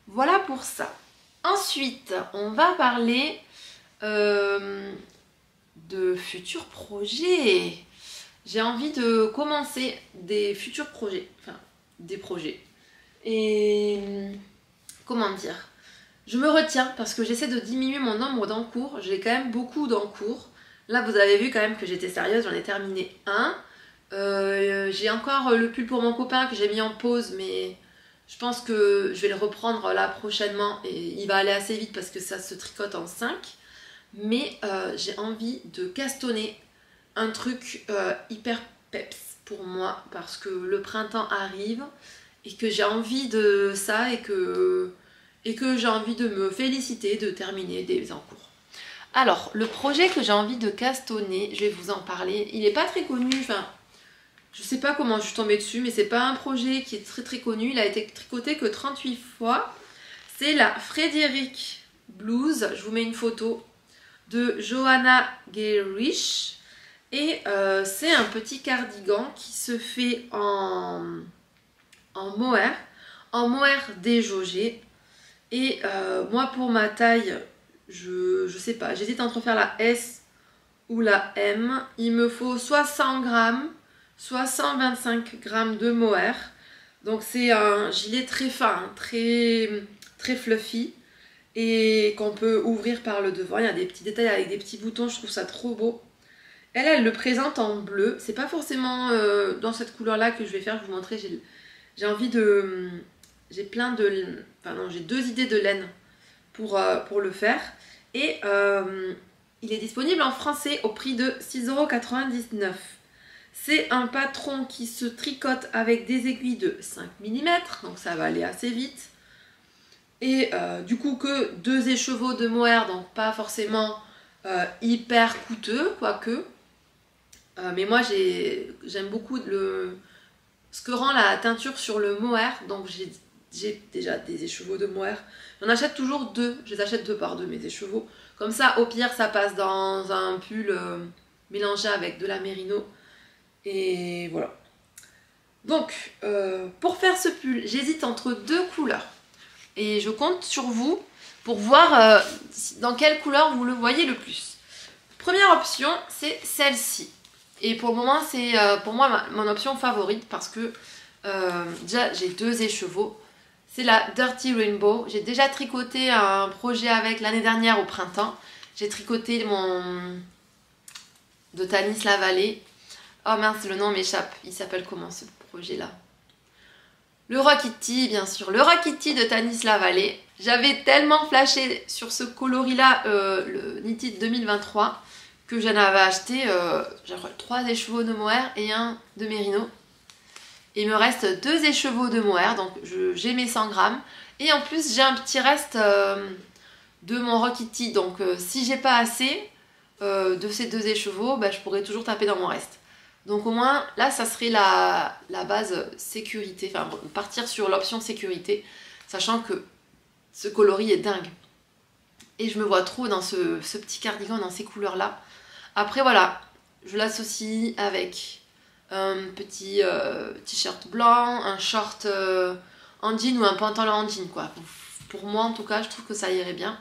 Voilà pour ça. Ensuite, on va parler de futurs projets. J'ai envie de commencer des futurs projets. Enfin, des projets. Et comment dire? Je me retiens parce que j'essaie de diminuer mon nombre d'encours. J'ai quand même beaucoup d'encours. Là, vous avez vu quand même que j'étais sérieuse. J'en ai terminé un. J'ai encore le pull pour mon copain que j'ai mis en pause, mais... Je pense que je vais le reprendre là prochainement et il va aller assez vite parce que ça se tricote en 5. Mais j'ai envie de castonner un truc hyper peps pour moi parce que le printemps arrive et que j'ai envie de ça et que j'ai envie de me féliciter de terminer des encours. Alors, le projet que j'ai envie de castonner, je vais vous en parler. Il n'est pas très connu, enfin... Je sais pas comment je suis tombée dessus, mais c'est pas un projet qui est très très connu. Il a été tricoté que 38 fois. C'est la Frédéric Blouse. Je vous mets une photo de Johanna Geirich. Et c'est un petit cardigan qui se fait en mohair déjaugé. Et moi pour ma taille, je sais pas, j'hésite entre faire la S ou la M. Il me faut soit 100 grammes, soit 125 grammes de mohair. Donc c'est un gilet très fin, très fluffy et qu'on peut ouvrir par le devant. Il y a des petits détails avec des petits boutons, je trouve ça trop beau. Elle le présente en bleu. C'est pas forcément dans cette couleur-là que je vais faire, je vais vous montrer. J'ai envie de... J'ai plein de... Enfin non, j'ai 2 idées de laine pour le faire. Et il est disponible en français au prix de 6,99 €. C'est un patron qui se tricote avec des aiguilles de 5 mm, donc ça va aller assez vite. Et du coup que 2 écheveaux de mohair, donc pas forcément hyper coûteux, quoique. Mais moi j'aime beaucoup ce que rend la teinture sur le mohair, donc j'ai déjà des écheveaux de mohair. J'en achète toujours 2, je les achète 2 par 2 mes écheveaux. Comme ça au pire ça passe dans un pull mélangé avec de la mérino. Et voilà. Donc, pour faire ce pull, j'hésite entre 2 couleurs. Et je compte sur vous pour voir dans quelle couleur vous le voyez le plus. Première option, c'est celle-ci. Et pour le moment, c'est pour moi mon option favorite parce que déjà, j'ai 2 écheveaux. C'est la Dirty Rainbow. J'ai déjà tricoté un projet avec l'année dernière au printemps. J'ai tricoté de Tanis Lavallée. Oh mince, le nom m'échappe. Il s'appelle comment ce projet-là? Le Rockity, bien sûr. Le Rockity de Tanis Lavallée. J'avais tellement flashé sur ce coloris-là, le Knitted 2023, que j'en avais acheté 3 écheveaux de mohair et 1 de mérino. Il me reste 2 écheveaux de mohair, donc j'ai mes 100 grammes. Et en plus, j'ai un petit reste de mon Rockity. Donc si j'ai pas assez de ces 2 écheveaux, bah, je pourrais toujours taper dans mon reste. Donc au moins, là, ça serait la base sécurité, enfin partir sur l'option sécurité, sachant que ce coloris est dingue. Et je me vois trop dans ce petit cardigan, dans ces couleurs-là. Après, voilà, je l'associe avec un petit t-shirt blanc, un short en jean ou un pantalon en jean, quoi. Pour moi, en tout cas, je trouve que ça irait bien.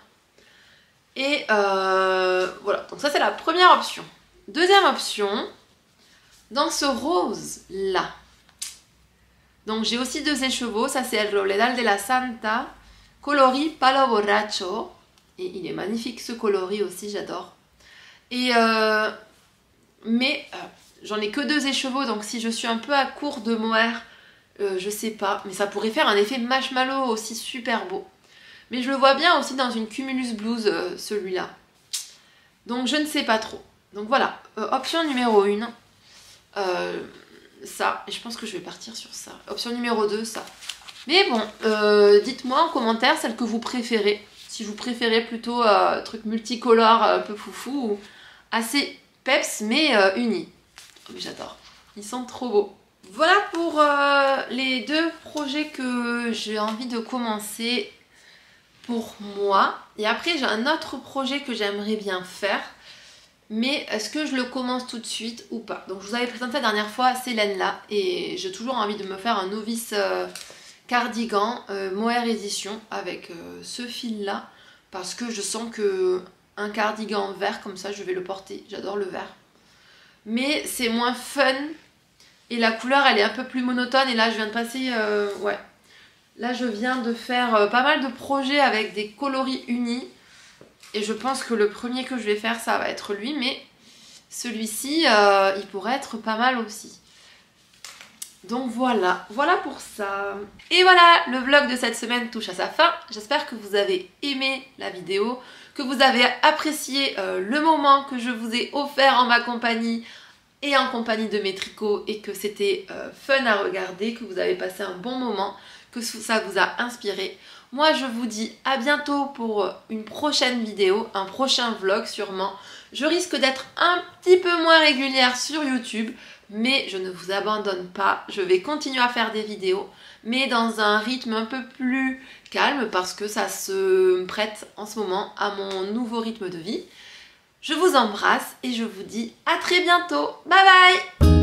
Et voilà, donc ça, c'est la première option. Deuxième option... Dans ce rose là, donc j'ai aussi 2 écheveaux, ça c'est el Roledal de la Santa, coloris Palo Borracho, et il est magnifique ce coloris aussi, j'adore. Et mais j'en ai que 2 écheveaux, donc si je suis un peu à court de mohair, je sais pas, mais ça pourrait faire un effet marshmallow aussi super beau. Mais je le vois bien aussi dans une Cumulus Blouse, celui-là. Donc je ne sais pas trop. Donc voilà, option numéro 1. Ça, et je pense que je vais partir sur ça. Option numéro 2, ça. Mais bon, dites-moi en commentaire celle que vous préférez. Si vous préférez plutôt truc multicolore, un peu foufou, ou assez peps, mais unis. Oh, j'adore. Ils sont trop beaux. Voilà pour les 2 projets que j'ai envie de commencer pour moi. Et après, j'ai un autre projet que j'aimerais bien faire. Mais est-ce que je le commence tout de suite ou pas? Donc je vous avais présenté la dernière fois ces laines-là. Et j'ai toujours envie de me faire un novice cardigan mohair édition avec ce fil-là. Parce que je sens que un cardigan vert comme ça, je vais le porter. J'adore le vert. Mais c'est moins fun. Et la couleur, elle est un peu plus monotone. Et là, je viens de passer... ouais. Là, je viens de faire pas mal de projets avec des coloris unis. Et je pense que le premier que je vais faire, ça va être lui. Mais celui-ci, il pourrait être pas mal aussi. Donc voilà, voilà pour ça. Et voilà, le vlog de cette semaine touche à sa fin. J'espère que vous avez aimé la vidéo, que vous avez apprécié le moment que je vous ai offert en ma compagnie et en compagnie de mes tricots et que c'était fun à regarder, que vous avez passé un bon moment, que ça vous a inspiré. Moi, je vous dis à bientôt pour une prochaine vidéo, un prochain vlog sûrement. Je risque d'être un petit peu moins régulière sur YouTube, mais je ne vous abandonne pas. Je vais continuer à faire des vidéos, mais dans un rythme un peu plus calme parce que ça se prête en ce moment à mon nouveau rythme de vie. Je vous embrasse et je vous dis à très bientôt. Bye bye!